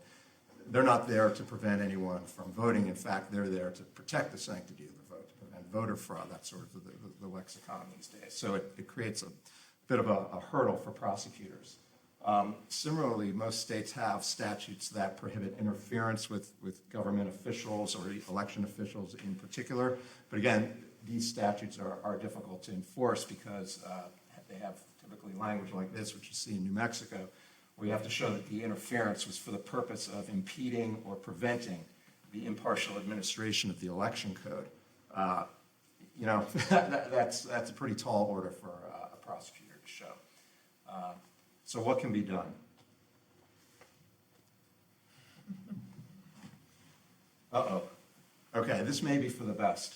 they're not there to prevent anyone from voting. In fact, they're there to protect the sanctity of the vote, to prevent voter fraud. That's sort of the lexicon these days. So it creates a bit of a hurdle for prosecutors. Similarly, most states have statutes that prohibit interference with government officials or election officials in particular. But again, these statutes are difficult to enforce because they have typically language like this, which you see in New Mexico, where you have to show that the interference was for the purpose of impeding or preventing the impartial administration of the election code. That's a pretty tall order for a prosecutor to show. So what can be done? Uh-oh. Okay, this may be for the best.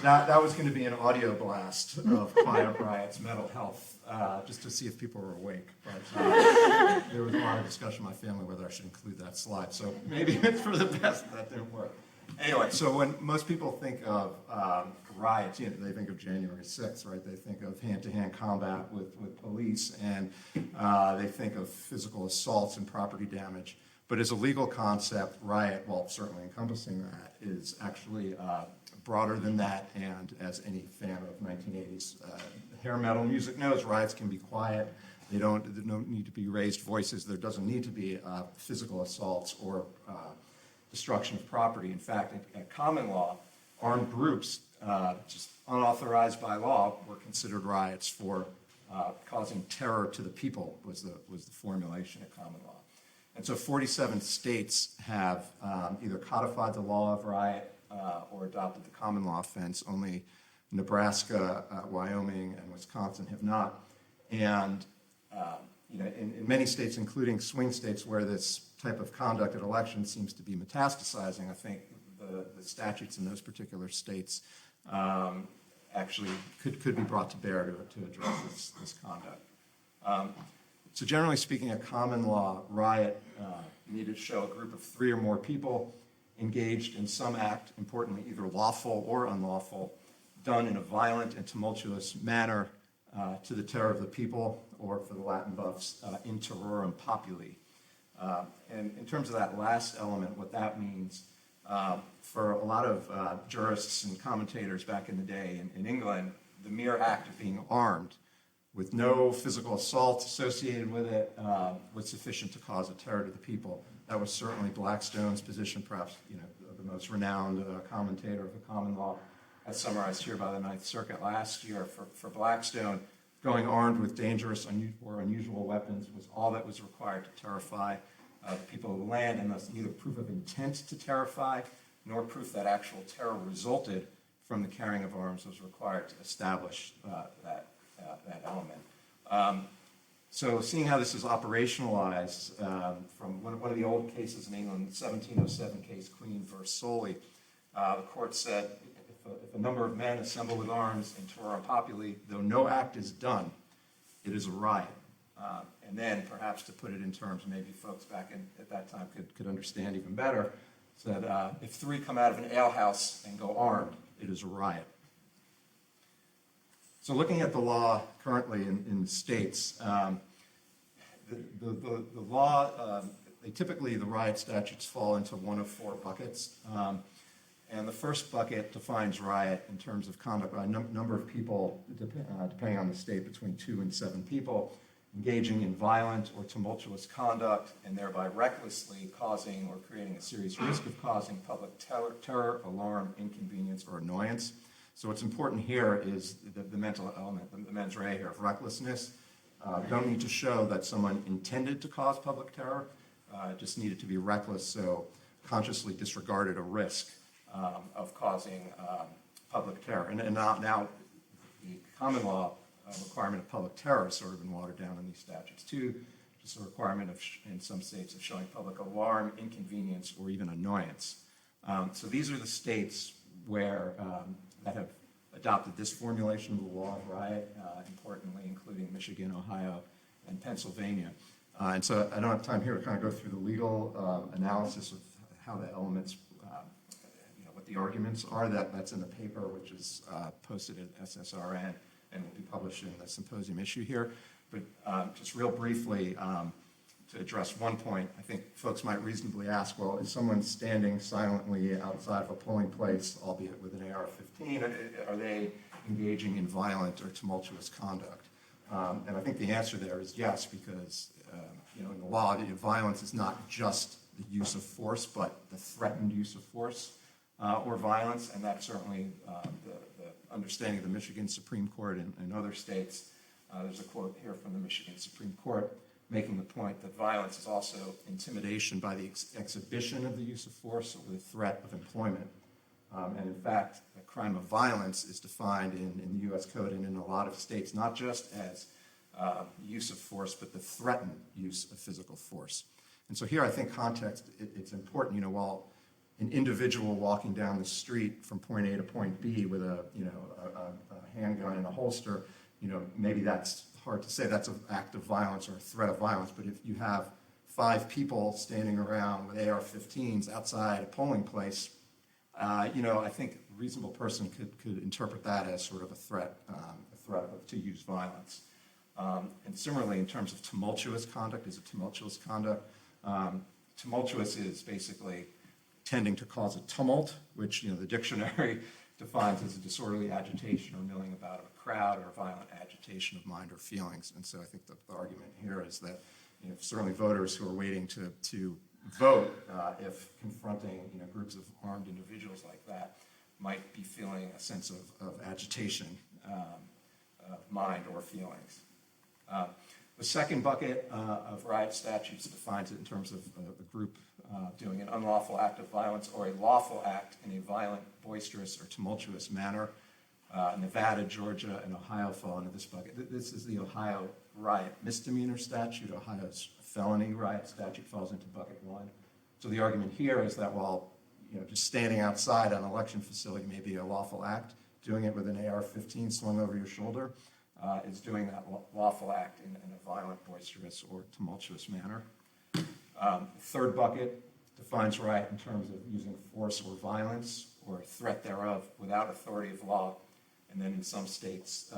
That was going to be an audio blast of Quiet Riot's mental health, just to see if people were awake. But there was a lot of discussion in my family whether I should include that slide. So maybe it's for the best that didn't work. Anyway, so when most people think of riots, they think of January 6th, right? They think of hand-to-hand combat with police, and they think of physical assaults and property damage. But as a legal concept, riot, while certainly encompassing that, is actually broader than that, and as any fan of 1980s hair metal music knows, riots can be quiet. There don't need to be raised voices. There doesn't need to be physical assaults or destruction of property. In fact, at common law, armed groups, just unauthorized by law, were considered riots for causing terror to the people, was the formulation of common law. And so 47 states have either codified the law of riot or adopted the common law offense. Only Nebraska, Wyoming, and Wisconsin have not. And in many states, including swing states where this type of conduct at elections seems to be metastasizing, I think the statutes in those particular states actually could be brought to bear to address this conduct. So generally speaking, a common law riot needed to show a group of 3 or more people engaged in some act, importantly, either lawful or unlawful, done in a violent and tumultuous manner to the terror of the people, or for the Latin buffs, in terrorem populi. And in terms of that last element, what that means, for a lot of jurists and commentators back in the day in England, the mere act of being armed with no physical assault associated with it was sufficient to cause a terror to the people. That was certainly Blackstone's position, perhaps the most renowned commentator of the common law, as summarized here by the Ninth Circuit last year. For Blackstone, going armed with dangerous or unusual weapons was all that was required to terrify the people of the land, and thus neither proof of intent to terrify nor proof that actual terror resulted from the carrying of arms was required to establish that element. So seeing how this is operationalized from one of the old cases in England, the 1707 case, Queen versus Solely, the court said, if a number of men assemble with arms in terrorem populi, though no act is done, it is a riot. And then, perhaps to put it in terms maybe folks back at that time could understand even better, said if 3 come out of an alehouse and go armed, it is a riot. So looking at the law currently in the states, the law, typically the riot statutes fall into one of 4 buckets. And the first bucket defines riot in terms of conduct by a number of people, depending on the state, between 2 and 7 people, engaging in violent or tumultuous conduct and thereby recklessly causing or creating a serious risk of causing public terror, alarm, inconvenience, or annoyance. So what's important here is the mental element, the mens rea here of recklessness. Don't need to show that someone intended to cause public terror, just needed to be reckless, so consciously disregarded a risk of causing public terror. And now the common law requirement of public terror has sort of been watered down in these statutes too, just a requirement in some states of showing public alarm, inconvenience, or even annoyance. So these are the states where that have adopted this formulation of the law of riot, importantly including Michigan, Ohio, and Pennsylvania. And so I don't have time here to kind of go through the legal analysis of how the elements, what the arguments are. That's in the paper, which is posted at SSRN and will be published in the symposium issue here. But just real briefly, to address one point, I think folks might reasonably ask, well, is someone standing silently outside of a polling place, albeit with an AR-15, are they engaging in violent or tumultuous conduct? And I think the answer there is yes, because in the law, violence is not just the use of force, but the threatened use of force or violence, and that's certainly the understanding of the Michigan Supreme Court and other states. There's a quote here from the Michigan Supreme Court making the point that violence is also intimidation by the exhibition of the use of force or the threat of employment. And in fact, a crime of violence is defined in the U.S. Code and in a lot of states, not just as use of force, but the threatened use of physical force. And so here I think context, it's important, while an individual walking down the street from point A to point B with a handgun in a holster, maybe that's hard to say that's an act of violence or a threat of violence, but if you have 5 people standing around with AR-15s outside a polling place, I think a reasonable person could interpret that as sort of a threat to use violence. And similarly, in terms of tumultuous conduct, is it tumultuous conduct? Tumultuous is basically tending to cause a tumult, which the dictionary defines as a disorderly agitation or milling about of a crowd or violent agitation of mind or feelings. And so I think the argument here is that certainly voters who are waiting to vote, if confronting groups of armed individuals like that, might be feeling a sense of agitation of mind or feelings. The second bucket of riot statutes defines it in terms of a group doing an unlawful act of violence or a lawful act in a violent, boisterous, or tumultuous manner. Nevada, Georgia, and Ohio fall into this bucket. This is the Ohio riot misdemeanor statute. Ohio's felony riot statute falls into bucket 1. So the argument here is that while just standing outside an election facility may be a lawful act, doing it with an AR-15 slung over your shoulder is doing that lawful act in a violent, boisterous, or tumultuous manner. The third bucket defines riot in terms of using force or violence or threat thereof without authority of law. And then in some states,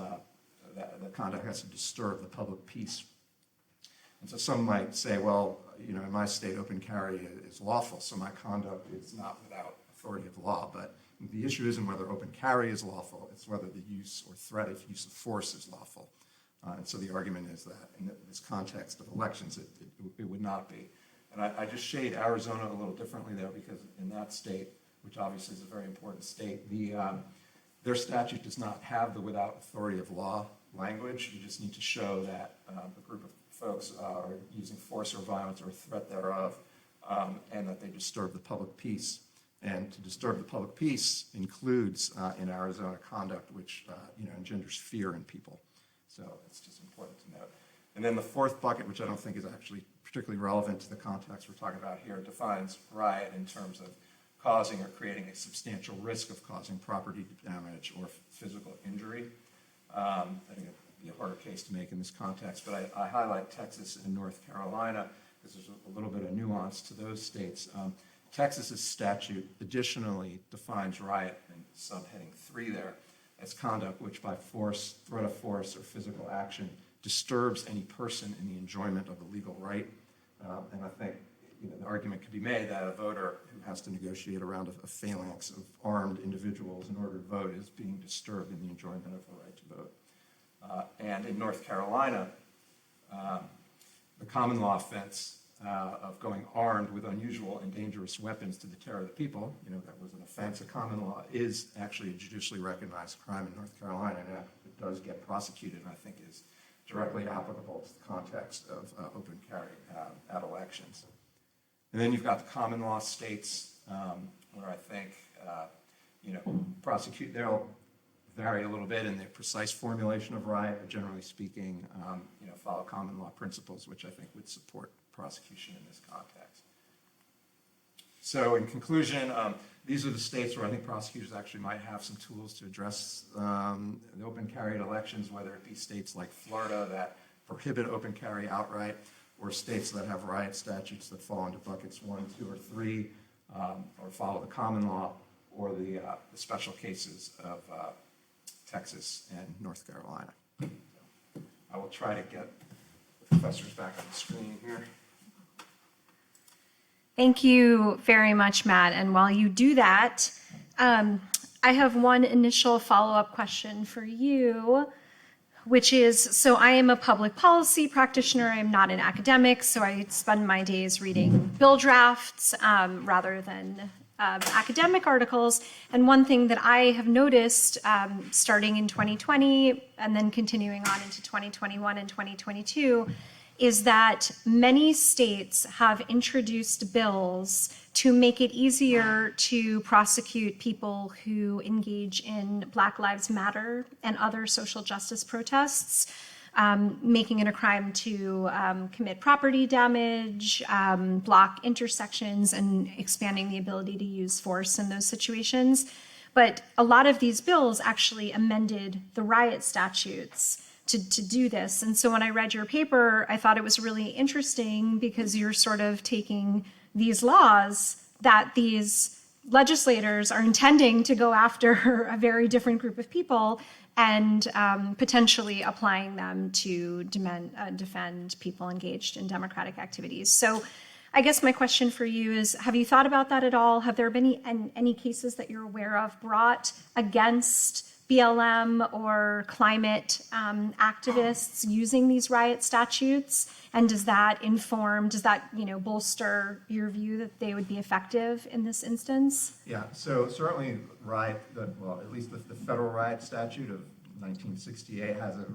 the conduct has to disturb the public peace. And so some might say, well, in my state, open carry is lawful, so my conduct is not without authority of law. But the issue isn't whether open carry is lawful, it's whether the use or threat of use of force is lawful. And so the argument is that in this context of elections, it would not be. And I just shade Arizona a little differently there because in that state, which obviously is a very important state, their statute does not have the without authority of law language. You just need to show that the group of folks are using force or violence or threat thereof, and that they disturb the public peace. And to disturb the public peace includes, in Arizona, conduct which engenders fear in people. So it's just important to note. And then the fourth bucket, which I don't think is actually particularly relevant to the context we're talking about here, defines riot in terms of causing or creating a substantial risk of causing property damage or physical injury. I think it'd be a harder case to make in this context, but I highlight Texas and North Carolina because there's a little bit of nuance to those states. Texas's statute additionally defines riot in subheading 3 there as conduct which by force, threat of force, or physical action disturbs any person in the enjoyment of a legal right. And I think the argument could be made that a voter who has to negotiate around a phalanx of armed individuals in order to vote is being disturbed in the enjoyment of the right to vote. And in North Carolina, the common law offense of going armed with unusual and dangerous weapons to the terror of the people, that was an offense of common law, is actually a judicially recognized crime in North Carolina, and it does get prosecuted, and I think is directly applicable to the context of open carry at elections. And then you've got the common law states where I think, they'll vary a little bit in the precise formulation of riot, but generally speaking, follow common law principles, which I think would support prosecution in this context. So in conclusion, these are the states where I think prosecutors actually might have some tools to address the open carry at elections, whether it be states like Florida that prohibit open carry outright, or states that have riot statutes that fall into buckets 1, 2, or 3, or follow the common law, or the special cases of Texas and North Carolina. So I will try to get the professors back on the screen here. Thank you very much, Matt. And while you do that, I have one initial follow-up question for you, which is, so I am a public policy practitioner. I'm not an academic, so I spend my days reading bill drafts rather than academic articles. And one thing that I have noticed starting in 2020 and then continuing on into 2021 and 2022 is that many states have introduced bills to make it easier to prosecute people who engage in Black Lives Matter and other social justice protests, making it a crime to commit property damage, block intersections, and expanding the ability to use force in those situations. But a lot of these bills actually amended the riot statutes to do this. And so when I read your paper, I thought it was really interesting because you're sort of taking these laws that these legislators are intending to go after a very different group of people and potentially applying them to defend people engaged in democratic activities. So I guess my question for you is, have you thought about that at all? Have there been any cases that you're aware of brought against BLM or climate activists using these riot statutes? And does that bolster your view that they would be effective in this instance? Yeah, so certainly at least the federal riot statute of 1968 has a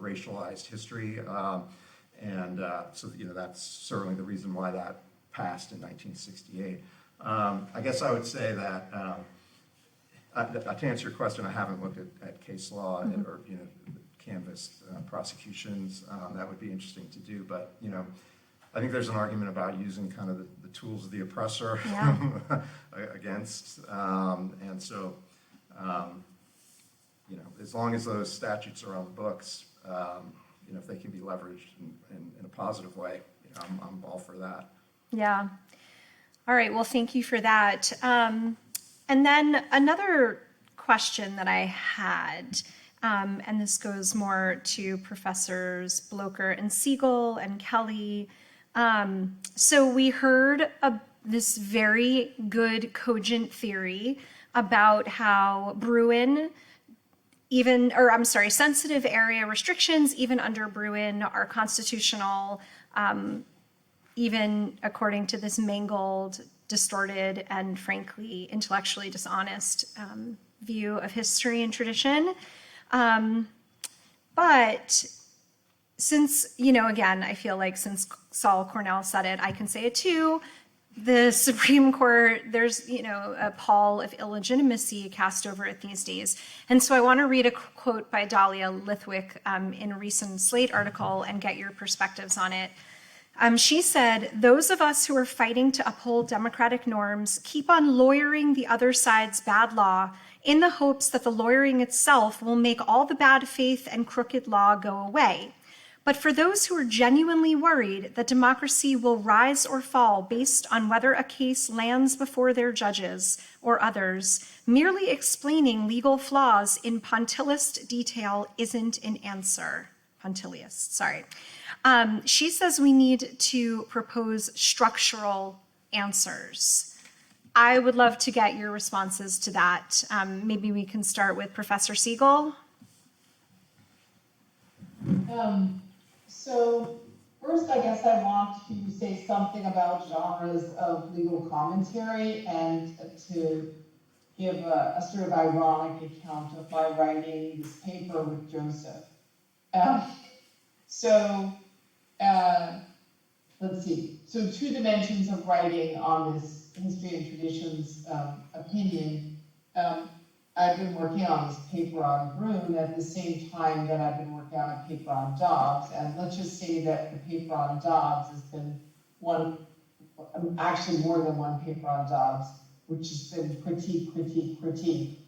racialized history, so that's certainly the reason why that passed in 1968. I guess I would say that to answer your question, I haven't looked at case law or canvassed prosecutions. That would be interesting to do, but I think there's an argument about using kind of the tools of the oppressor against, and so as long as those statutes are on the books, if they can be leveraged in a positive way, I'm all for that. Yeah. All right. Well, thank you for that. And then another question that I had, and this goes more to Professors Blocher and Siegel and Kelly. So we heard this very good, cogent theory about how sensitive area restrictions, even under Bruin, are constitutional, even according to this mangled, distorted, and frankly, intellectually dishonest view of history and tradition. But since, again, I feel like since Saul Cornell said it, I can say it too. The Supreme Court, there's, a pall of illegitimacy cast over it these days. And so I want to read a quote by Dahlia Lithwick in a recent Slate article and get your perspectives on it. She said, "Those of us who are fighting to uphold democratic norms keep on lawyering the other side's bad law in the hopes that the lawyering itself will make all the bad faith and crooked law go away. But for those who are genuinely worried that democracy will rise or fall based on whether a case lands before their judges or others, merely explaining legal flaws in punctilious detail isn't an answer." She says we need to propose structural answers. I would love to get your responses to that. Maybe we can start with Professor Siegel. So first, I guess I want to say something about genres of legal commentary and to give a sort of ironic account of my writing this paper with Joseph. Let's see. So 2 dimensions of writing on this history and traditions opinion. I've been working on this paper on Bruin at the same time that I've been working on a paper on Dobbs. And let's just say that the paper on Dobbs has been actually more than one paper on Dobbs, which has been critique.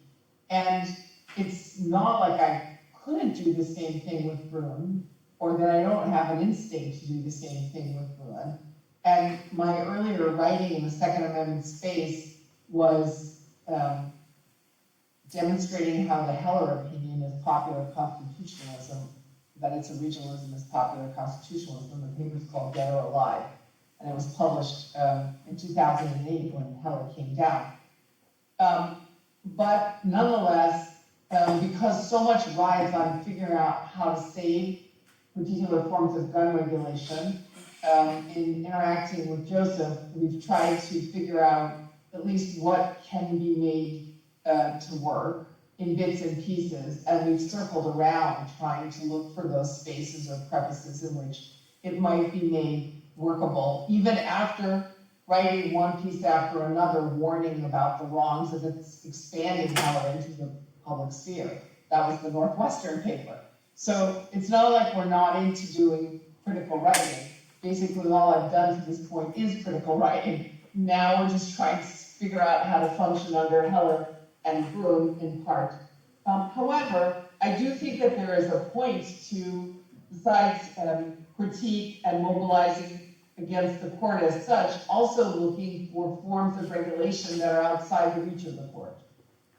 And it's not like I couldn't do the same thing with Bruin, or that I don't have an instinct to do the same thing with Bruin. And my earlier writing in the Second Amendment space was demonstrating how the Heller opinion is popular constitutionalism, that it's a regionalism is popular constitutionalism. The paper's called Dead or Alive, and it was published in 2008 when Heller came down. But nonetheless, because so much rides on figuring out how to save particular forms of gun regulation, in interacting with Joseph, we've tried to figure out at least what can be made to work in bits and pieces, and we've circled around trying to look for those spaces or crevices in which it might be made workable, even after writing one piece after another warning about the wrongs of its expanding power into the public sphere. That was the Northwestern paper. So it's not like we're not into doing critical writing. Basically, all I've done to this point is critical writing. Now we're just trying to figure out how to function under Heller and Bruin in part. However, I do think that there is a point to, besides critique and mobilizing against the court as such, also looking for forms of regulation that are outside the reach of the court.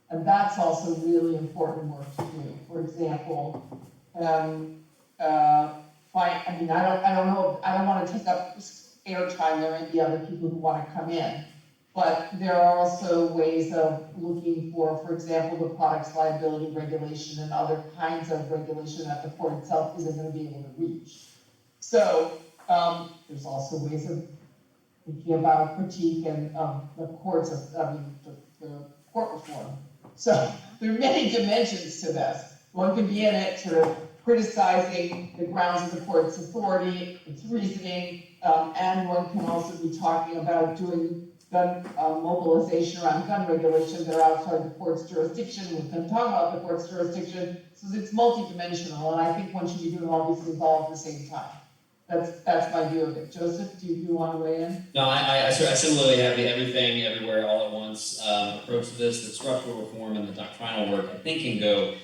And that's also really important work to do. For example, I don't know, I don't want to take up airtime. There may be other people who want to come in. But there are also ways of looking for example, the products liability regulation and other kinds of regulation that the court itself isn't going to be able to reach. So there's also ways of thinking about critique and the courts of, the court reform. So there are many dimensions to this. One can be in it sort of criticizing the grounds of the court's authority, its reasoning, and one can also be talking about doing gun mobilization around gun regulations that are outside the court's jurisdiction. We can talk about the court's jurisdiction, so it's multidimensional, and I think one should be doing all these things all at the same time. That's my view of it. Joseph, do you want to weigh in? No, I similarly have the everything, everywhere, all at once approach to this. The structural reform and the doctrinal work, I think, can go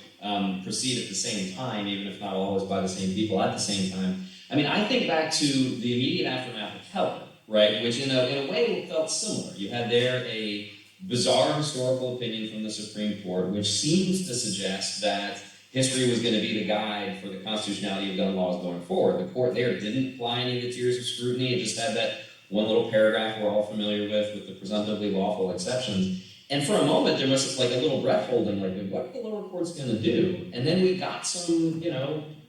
proceed at the same time, even if not always by the same people at the same time. I mean, I think back to the immediate aftermath of Heller, right, which in a way felt similar. You had there a bizarre historical opinion from the Supreme Court, which seems to suggest that history was going to be the guide for the constitutionality of gun laws going forward. The court there didn't apply any of the tiers of scrutiny. It just had that one little paragraph we're all familiar with the presumptively lawful exceptions. And for a moment, there was like a little breath holding, like, what are the lower courts going to do? And then we got some,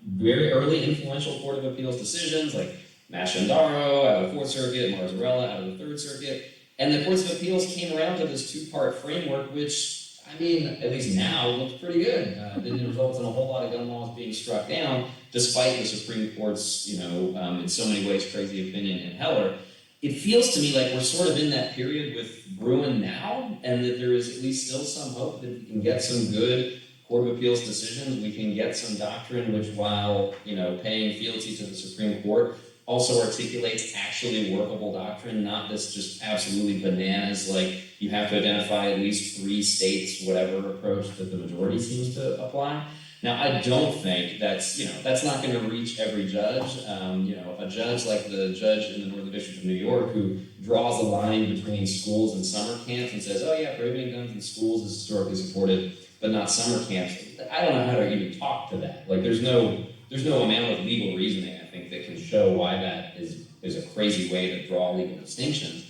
very early influential Court of Appeals decisions, like Mashandaro out of the Fourth Circuit, Marzarella out of the Third Circuit. And the Courts of Appeals came around to this two-part framework, which, I mean, at least now looks pretty good. Didn't result in a whole lot of gun laws being struck down, despite the Supreme Court's, in so many ways crazy opinion in Heller. It feels to me like we're sort of in that period with Bruin now, and that there is at least still some hope that we can get some good Court of Appeals decisions. We can get some doctrine which, while paying fealty to the Supreme Court, also articulates actually workable doctrine, not this just absolutely bananas, like you have to identify at least 3 states, whatever approach that the majority seems to apply. Now, I don't think that's not going to reach every judge. A judge like the judge in the Northern District of New York who draws the line between schools and summer camps and says, oh yeah, prohibiting guns in schools is historically supported, but not summer camps. I don't know how to even talk to that. Like, there's no amount of legal reasoning, I think, that can show why that is a crazy way to draw legal distinctions.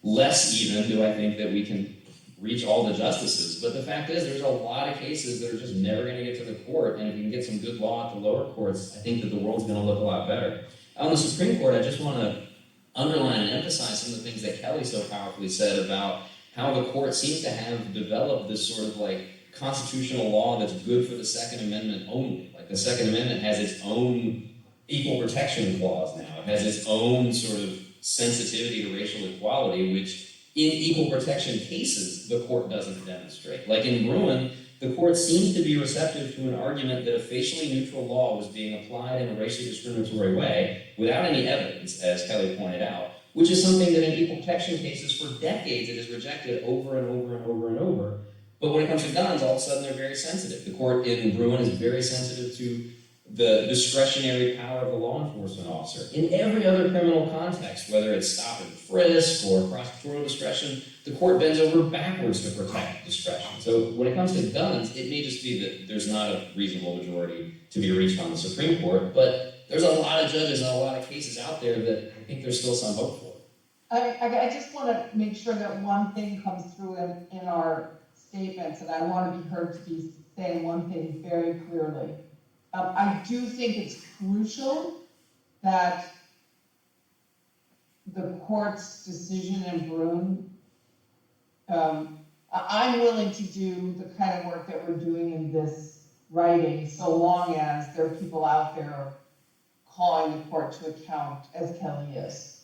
Less even do I think that we can reach all the justices. But the fact is, there's a lot of cases that are just never going to get to the court, and if you can get some good law at the lower courts, I think that the world's going to look a lot better. On the Supreme Court, I just want to underline and emphasize some of the things that Kelly so powerfully said about how the court seems to have developed this sort of like constitutional law that's good for the Second Amendment only. Like the Second Amendment has its own equal protection clause now. It has its own sort of sensitivity to racial equality, which in equal protection cases, the court doesn't demonstrate. Like in Bruin, the court seems to be receptive to an argument that a facially neutral law was being applied in a racially discriminatory way without any evidence, as Kelly pointed out, which is something that in equal protection cases for decades it is rejected over and over and over and over. But when it comes to guns, all of a sudden they're very sensitive. The court in Bruin is very sensitive to the discretionary power of the law enforcement officer. In every other criminal context, whether it's stop and frisk or prosecutorial discretion, the court bends over backwards to protect discretion. So when it comes to guns, it may just be that there's not a reasonable majority to be reached on the Supreme Court, but there's a lot of judges and a lot of cases out there that I think there's still some hope for. I just want to make sure that one thing comes through in our statements, and I want to be heard to be saying one thing very clearly. I do think it's crucial that the court's decision in Bruin, I'm willing to do the kind of work that we're doing in this writing so long as there are people out there calling the court to account, as Kelly is.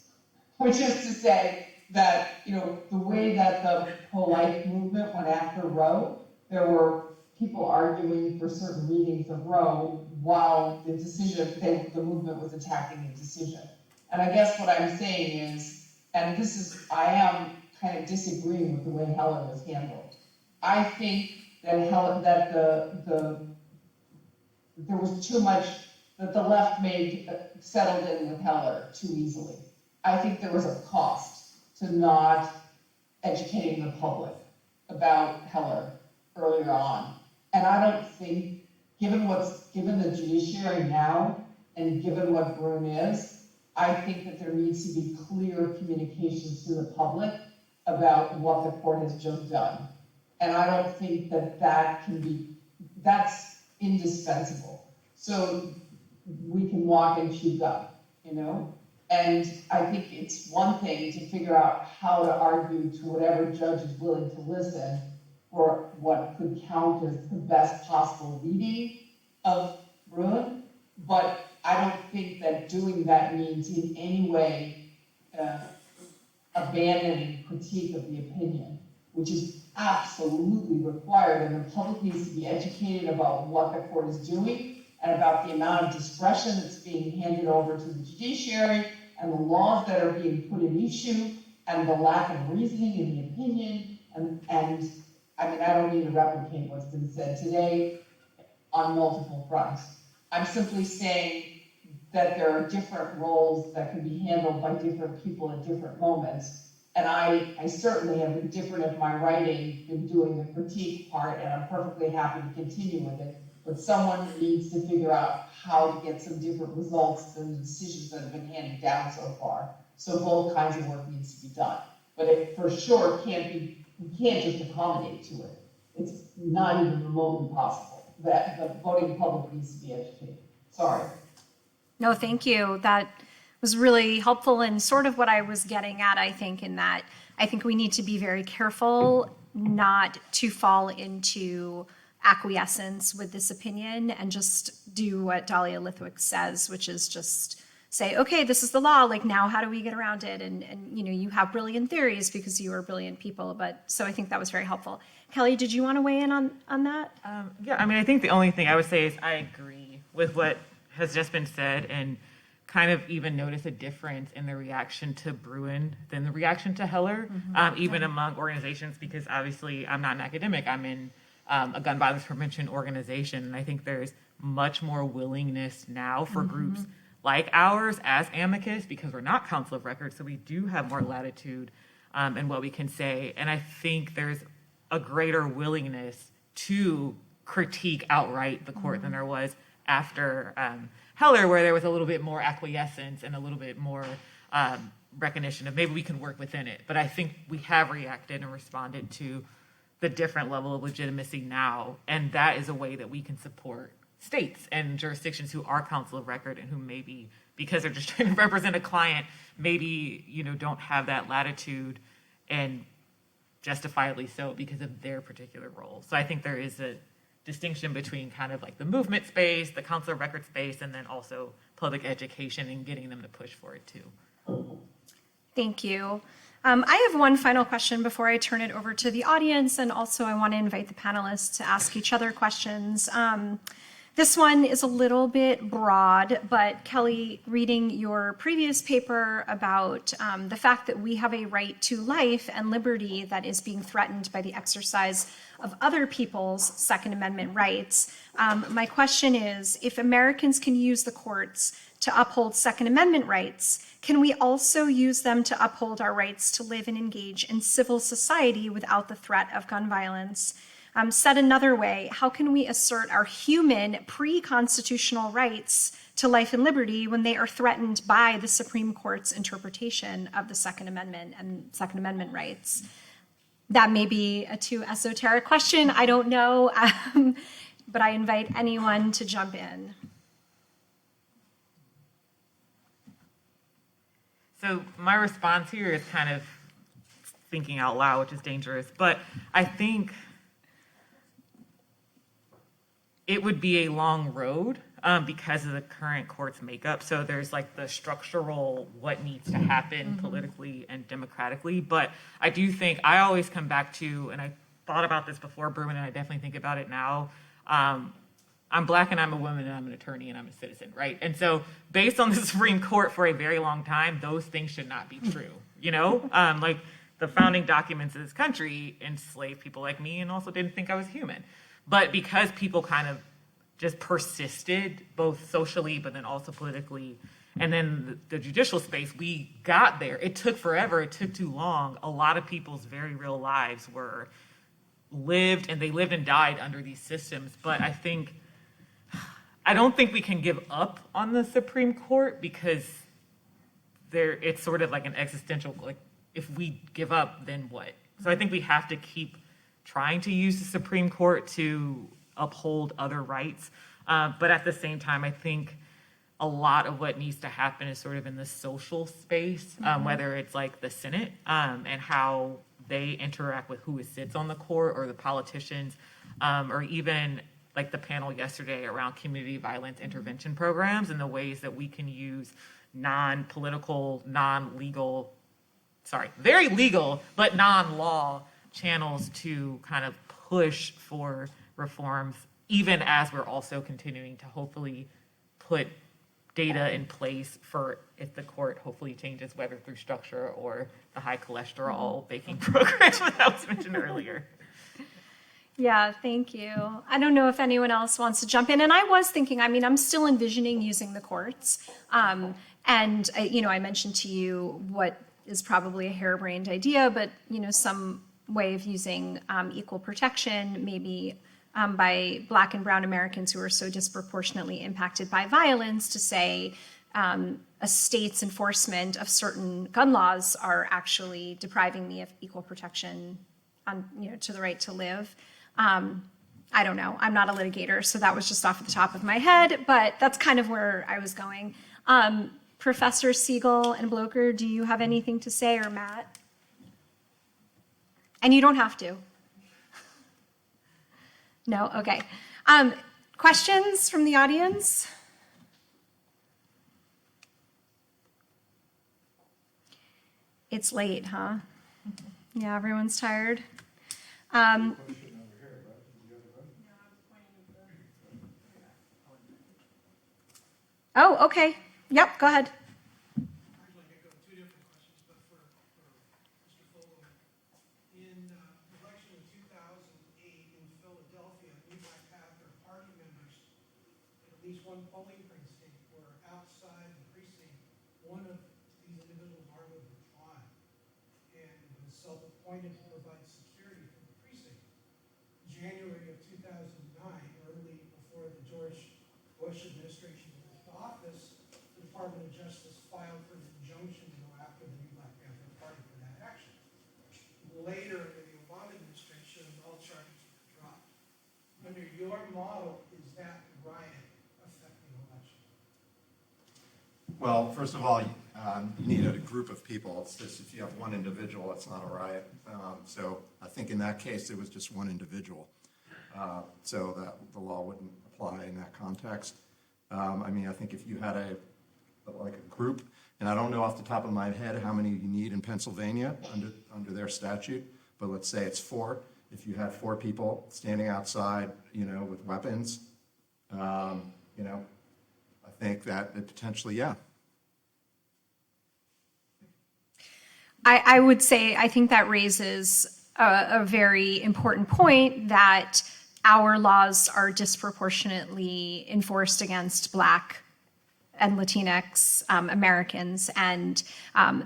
Which is to say that, the way that the pro-life movement went after Roe, there were people arguing for certain readings of Roe while the movement was attacking the decision. And I guess what I'm saying is, I am kind of disagreeing with the way Heller was handled. I think that there was too much that the left settled in with Heller too easily. I think there was a cost to not educating the public about Heller earlier on. And I don't think, given the judiciary now, and given what Bruin is, I think that there needs to be clear communications to the public about what the court has just done. And I don't think that's indispensable. So we can walk and chew gum, you know? And I think it's one thing to figure out how to argue to whatever judge is willing to listen for what could count as the best possible reading of Bruin, but I don't think that doing that means in any way abandoning critique of the opinion, which is absolutely required, and the public needs to be educated about what the court is doing and about the amount of discretion that's being handed over to the judiciary and the laws that are being put in issue and the lack of reasoning in the opinion. And I mean, I don't need to replicate what's been said today on multiple fronts. I'm simply saying that there are different roles that can be handled by different people at different moments. And I certainly have been different at my writing, been doing the critique part, and I'm perfectly happy to continue with it. But someone needs to figure out how to get some different results than the decisions that have been handed down so far. So both kinds of work needs to be done. But it for sure we can't just accommodate to it. It's not even remotely possible. That the voting public needs to be educated. Sorry. No, thank you. That was really helpful and sort of what I was getting at, I think, in that I think we need to be very careful not to fall into acquiescence with this opinion and just do what Dahlia Lithwick says, which is just say, okay, this is the law, like now how do we get around it? And you know, you have brilliant theories because you are brilliant people, but so I think that was very helpful. Kelly, did you want to weigh in on that? Yeah, I mean, I think the only thing I would say is I agree with what has just been said and kind of even notice a difference in the reaction to Bruin than the reaction to Heller, even among organizations, because obviously I'm not an academic, I'm in a gun violence prevention organization, and I think there's much more willingness now for groups like ours as amicus, because we're not counsel of record, so we do have more latitude in what we can say, and I think there's a greater willingness to critique outright the court than there was after Heller, where there was a little bit more acquiescence and a little bit more recognition of maybe we can work within it. But I think we have reacted and responded to the different level of legitimacy now, and that is a way that we can support states and jurisdictions who are counsel of record and who maybe, because they're just trying to represent a client, maybe, you know, don't have that latitude, and justifiably so because of their particular role. So I think there is a distinction between kind of like the movement space, the counsel of record space, and then also public education and getting them to push for it too. Thank you. I have one final question before I turn it over to the audience, and also I want to invite the panelists to ask each other questions. This one is a little bit broad, but Kelly, reading your previous paper about the fact that we have a right to life and liberty that is being threatened by the exercise of other people's Second Amendment rights, my question is, if Americans can use the courts to uphold Second Amendment rights, can we also use them to uphold our rights to live and engage in civil society without the threat of gun violence? Said another way, how can we assert our human pre-constitutional rights to life and liberty when they are threatened by the Supreme Court's interpretation of the Second Amendment and Second Amendment rights? That may be a too esoteric question, I don't know, but I invite anyone to jump in. So my response here is kind of thinking out loud, which is dangerous, but I think it would be a long road because of the current court's makeup. So there's like the structural, what needs to happen politically and democratically. But I do think, I always come back to, and I thought about this before Bruin, and I definitely think about it now. I'm Black and I'm a woman and I'm an attorney and I'm a citizen, right? And so based on the Supreme Court for a very long time, those things should not be true, you know? Like the founding documents of this country enslaved people like me and also didn't think I was human. But because people kind of just persisted, both socially but then also politically, and then the judicial space, we got there. It took forever. It took too long. A lot of people's very real lives were lived, and they lived and died under these systems. But I don't think we can give up on the Supreme Court because it's sort of like an existential, like if we give up, then what? So I think we have to keep trying to use the Supreme Court to uphold other rights. But at the same time, I think a lot of what needs to happen is sort of in the social space, whether it's like the Senate and how they interact with who sits on the court or the politicians, or even like the panel yesterday around community violence intervention programs and the ways that we can use non-political, non-legal, very legal, but non-law channels to kind of push for reforms, even as we're also continuing to hopefully put data in place for if the court hopefully changes, whether through structure or the high cholesterol baking program that was mentioned earlier. Yeah, thank you. I don't know if anyone else wants to jump in. And I was thinking, I mean, I'm still envisioning using the courts. And, I mentioned to you what is probably a harebrained idea, but, some way of using equal protection, maybe by Black and Brown Americans who are so disproportionately impacted by violence, to say a state's enforcement of certain gun laws are actually depriving me of equal protection to the right to live. I don't know. I'm not a litigator, so that was just off the top of my head, but that's kind of where I was going. Professor Siegel and Blocher, do you have anything to say, or Matt? And you don't have to. No? Okay. Questions from the audience? It's late, huh? Yeah, everyone's tired. Oh, okay. Yep, go ahead. Actually, I could go two different questions, but for Mr. Fogelman. In the election of 2008 in Philadelphia, New Black Panther Party members, at least one polling precinct, were outside the precinct. One of these individuals, Arnold, was tried and was self-appointed to provide security for the precinct. January of 2009, early before the George Bush administration left office, the Department of Justice filed for an injunction to go after the New Black Panther Party for that action. Later in the Obama administration, all charges were dropped. Under your model, is that riot affecting election? Well, first of all, you need a group of people. It's just if you have one individual, it's not a riot. So I think in that case, it was just one individual. So that the law wouldn't apply in that context. I think if you had a group, and I don't know off the top of my head how many you need in Pennsylvania under their statute, but let's say it's 4. If you had 4 people standing outside, with weapons, I think that it potentially, yeah. I would say I think that raises a very important point, that our laws are disproportionately enforced against Black and Latinx Americans, and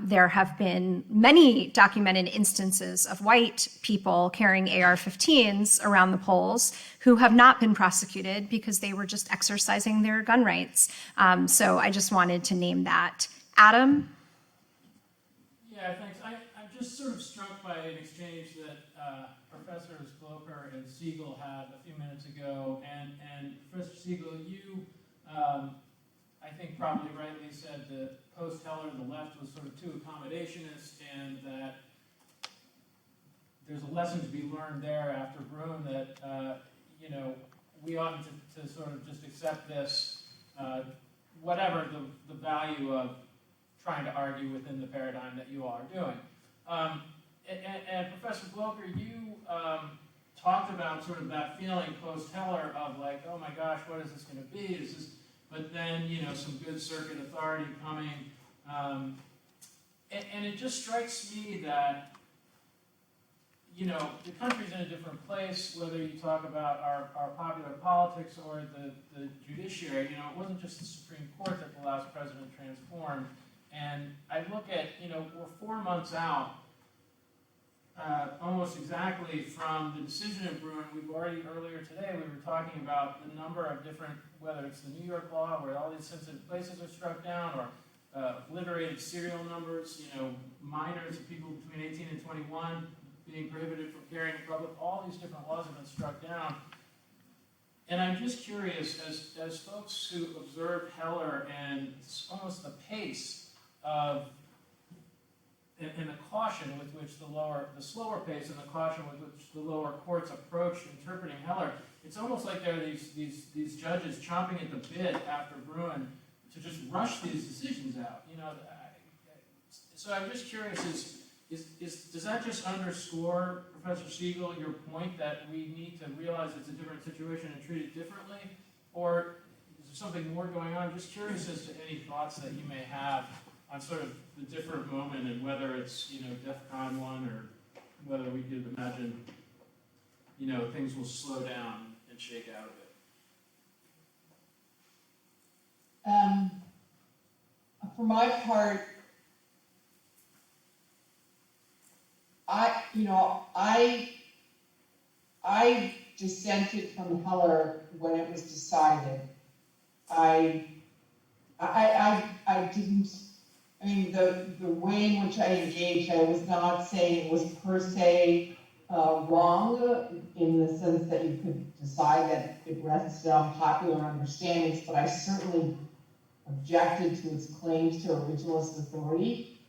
there have been many documented instances of white people carrying AR-15s around the polls who have not been prosecuted because they were just exercising their gun rights. So I just wanted to name that. Adam? Yeah, thanks. I'm just sort of struck by an exchange that Professors Blocher and Siegel had a few minutes ago. And Professor Siegel, you, I think, probably rightly said that post-Heller, the left was sort of too accommodationist, and that there's a lesson to be learned there after Brune that, we oughtn't to sort of just accept this, whatever the value of trying to argue within the paradigm that you all are doing. And Professor Blocher, you talked about sort of that feeling post-Heller of like, oh my gosh, what is this going to be? Is this? But then, some good circuit authority coming. And it just strikes me that, the country's in a different place, whether you talk about our popular politics or the judiciary. It wasn't just the Supreme Court that the last president transformed. And I look at, we're 4 months out, almost exactly from the decision in Brune. We've already, earlier today, we were talking about the number of different, whether it's the New York law where all these sensitive places are struck down, or obliterated serial numbers, minors and people between 18 and 21 being prohibited from carrying in public. All these different laws have been struck down. And I'm just curious, as folks who observed Heller and almost the pace of, and the caution with which the slower pace and the caution with which the lower courts approached interpreting Heller, it's almost like there are these judges chomping at the bit after Bruin to just rush these decisions out. So I'm just curious, does that just underscore, Professor Siegel, your point that we need to realize it's a different situation and treat it differently? Or is there something more going on? I'm just curious as to any thoughts that you may have on sort of the different moment and whether it's, DEFCON 1 or whether we could imagine, things will slow down and shake out a bit. For my part, I dissented from Heller when it was decided. I didn't. I mean, the way in which I engaged, I was not saying it was per se wrong in the sense that you could decide that it rested on popular understandings, but I certainly objected to its claims to originalist authority.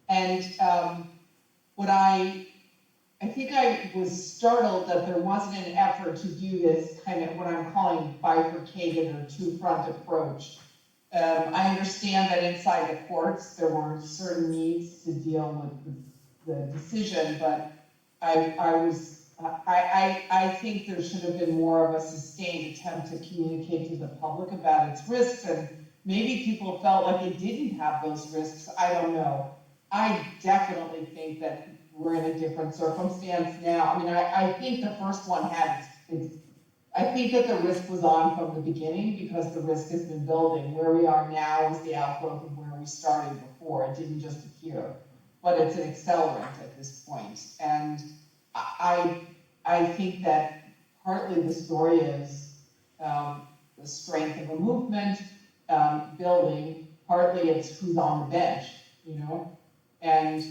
And what I think I was startled that there wasn't an effort to do this kind of what I'm calling bifurcated or two-front approach. I understand that inside the courts there were certain needs to deal with the decision, but I think there should have been more of a sustained attempt to communicate to the public about its risks, and maybe people felt like it didn't have those risks. I don't know. I definitely think that we're in a different circumstance now. I mean, I think the first one I think that the risk was on from the beginning because the risk has been building. Where we are now is the outgrowth of where we started before. It didn't just appear, but it's an accelerant at this point. And I think that partly the story is the strength of a movement building. Partly it's who's on the bench, And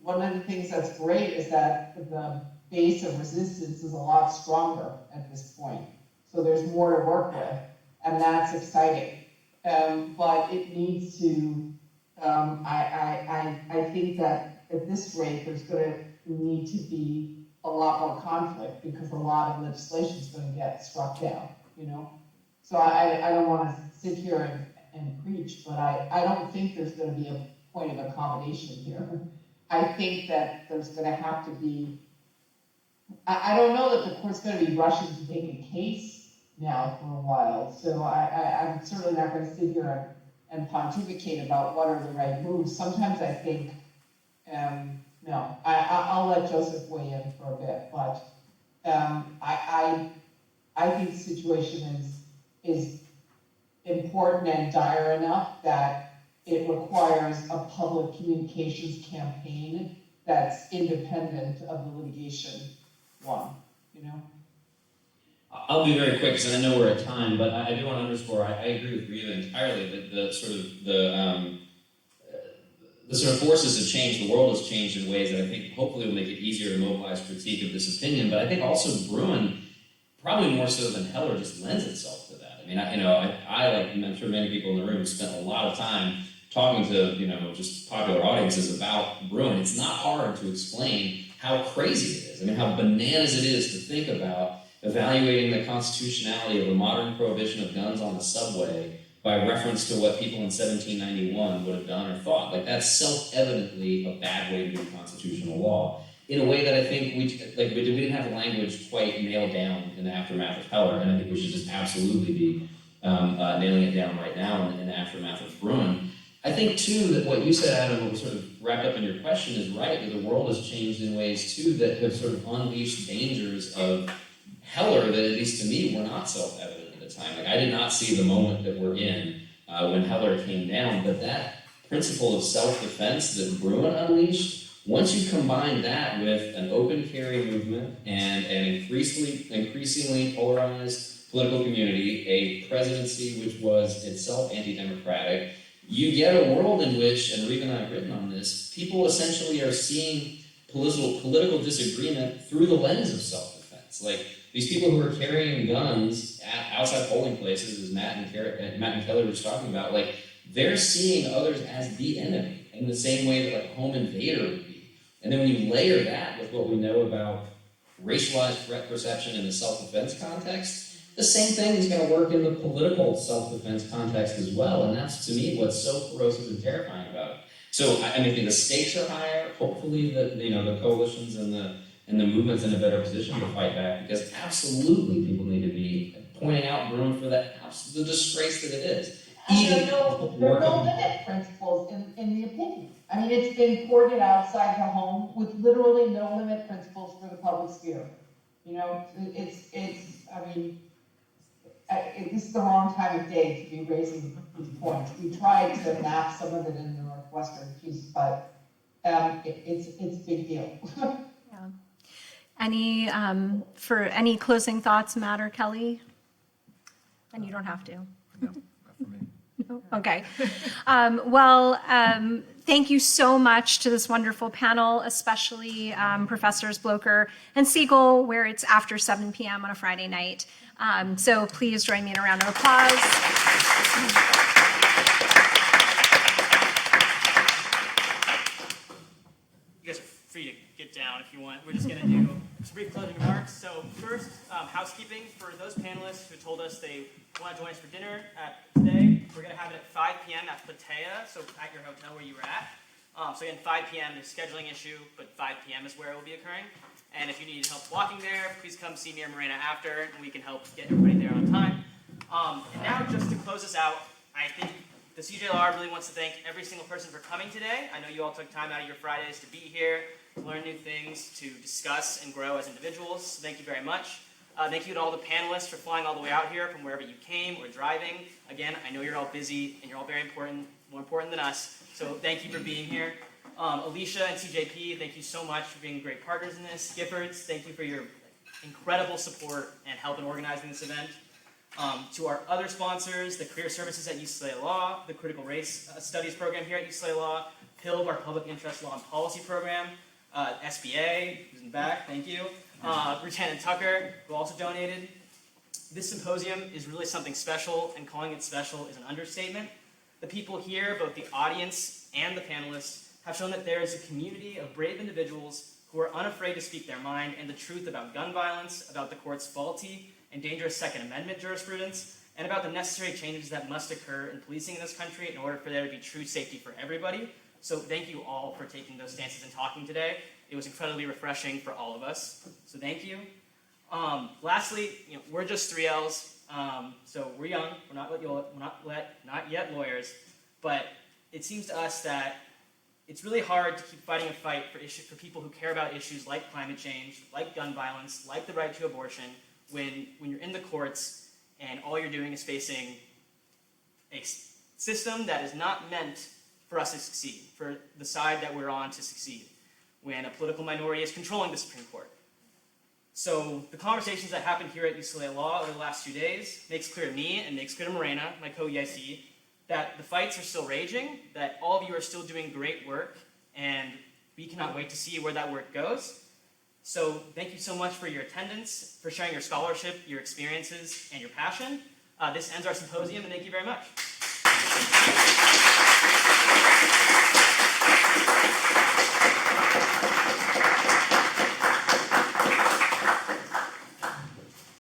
one of the things that's great is that the base of resistance is a lot stronger at this point. So there's more to work with, and that's exciting. But it needs to, I think that at this rate, there's going to need to be a lot more conflict because a lot of legislation is going to get struck down, So I don't want to sit here and preach, but I don't think there's going to be a point of accommodation here. I think that there's going to have to be, I don't know that the court's going to be rushing to take a case now for a while, so I'm certainly not going to sit here and pontificate about what are the right moves. Sometimes I think, no, I'll let Joseph weigh in for a bit, but I think the situation is important and dire enough that it requires a public communications campaign that's independent of the litigation one, I'll be very quick because I know we're at time, but I do want to underscore, I agree with Rita entirely that the sort of forces have changed, the world has changed in ways that I think hopefully will make it easier to mobilize critique of this opinion, but I think also Bruin, probably more so than Heller, just lends itself to that. I mean, I'm sure many people in the room spent a lot of time talking to, just popular audiences about Bruin. It's not hard to explain how crazy it is. I mean, how bananas it is to think about evaluating the constitutionality of a modern prohibition of guns on the subway by reference to what people in 1791 would have done or thought. Like, that's self-evidently a bad way to do constitutional law in a way that I think we didn't have the language quite nailed down in the aftermath of Heller, and I think we should just absolutely be nailing it down right now in the aftermath of Bruin. I think, too, that what you said, Adam, what was sort of wrapped up in your question is right, that the world has changed in ways, too, that have sort of unleashed dangers of Heller that, at least to me, were not self-evident at the time. Like, I did not see the moment that we're in when Heller came down, but that principle of self-defense that Bruin unleashed, once you combine that with an open carry movement and an increasingly polarized political community, a presidency which was itself anti-democratic, you get a world in which, and Reva and I have written on this, people essentially are seeing political disagreement through the lens of self-defense. Like, these people who are carrying guns outside polling places, as Matt and Kelly were just talking about, like, they're seeing others as the enemy in the same way that like a home invader would be. And then when you layer that with what we know about racialized threat perception in the self-defense context, the same thing is going to work in the political self-defense context as well. And that's, to me, what's so corrosive and terrifying about it. So, I mean, the stakes are higher. Hopefully, the coalitions and the movement's in a better position to fight back, because absolutely people need to be pointing out room for the disgrace that it is. And there are no limit principles in the opinion. I mean, it's been courted outside the home with literally no limit principles for the public sphere. You know, this is the wrong time of day to be raising these points. We tried to map some of it in the Northwestern piece, but it's a big deal. Yeah. Any closing thoughts, Matt or Kelly? And you don't have to. No, not for me. No? Okay. Thank you so much to this wonderful panel, especially Professors Blocher and Siegel, where it's after 7 p.m. on a Friday night. So please join me in a round of applause. You guys are free to get down if you want. We're just going to do some brief closing remarks. So first, housekeeping for those panelists who told us they want to join us for dinner today. We're going to have it at 5 p.m. at Platea, so at your hotel where you were at. So again, 5 p.m. is a scheduling issue, but 5 p.m. is where it will be occurring. And if you need help walking there, please come see me or Marina after, and we can help get everybody there on time. And now, just to close us out, I think the CJLR really wants to thank every single person for coming today. I know you all took time out of your Fridays to be here, to learn new things, to discuss and grow as individuals. So thank you very much. Thank you to all the panelists for flying all the way out here from wherever you came or driving. Again, I know you're all busy and you're all very important, more important than us. So thank you for being here. Alicia and CJP, thank you so much for being great partners in this. Giffords, thank you for your incredible support and help in organizing this event. To our other sponsors, the Career Services at UCLA Law, the Critical Race Studies program here at UCLA Law, PILB, our Public Interest Law and Policy program, SBA, who's in the back, thank you, Lieutenant Tucker, who also donated. This symposium is really something special, and calling it special is an understatement. The people here, both the audience and the panelists, have shown that there is a community of brave individuals who are unafraid to speak their mind and the truth about gun violence, about the court's faulty and dangerous Second Amendment jurisprudence, and about the necessary changes that must occur in policing in this country in order for there to be true safety for everybody. So thank you all for taking those stances and talking today. It was incredibly refreshing for all of us. So thank you. Lastly, we're just 3Ls, so we're young. We're not yet lawyers, but it seems to us that it's really hard to keep fighting a fight for people who care about issues like climate change, like gun violence, like the right to abortion, when you're in the courts and all you're doing is facing a system that is not meant for us to succeed, for the side that we're on to succeed, when a political minority is controlling the Supreme Court. So the conversations that happened here at UCLA Law over the last few days makes clear to me and makes clear to Morena, my co-EIC, that the fights are still raging, that all of you are still doing great work, and we cannot wait to see where that work goes. So thank you so much for your attendance, for sharing your scholarship, your experiences, and your passion. This ends our symposium, and thank you very much.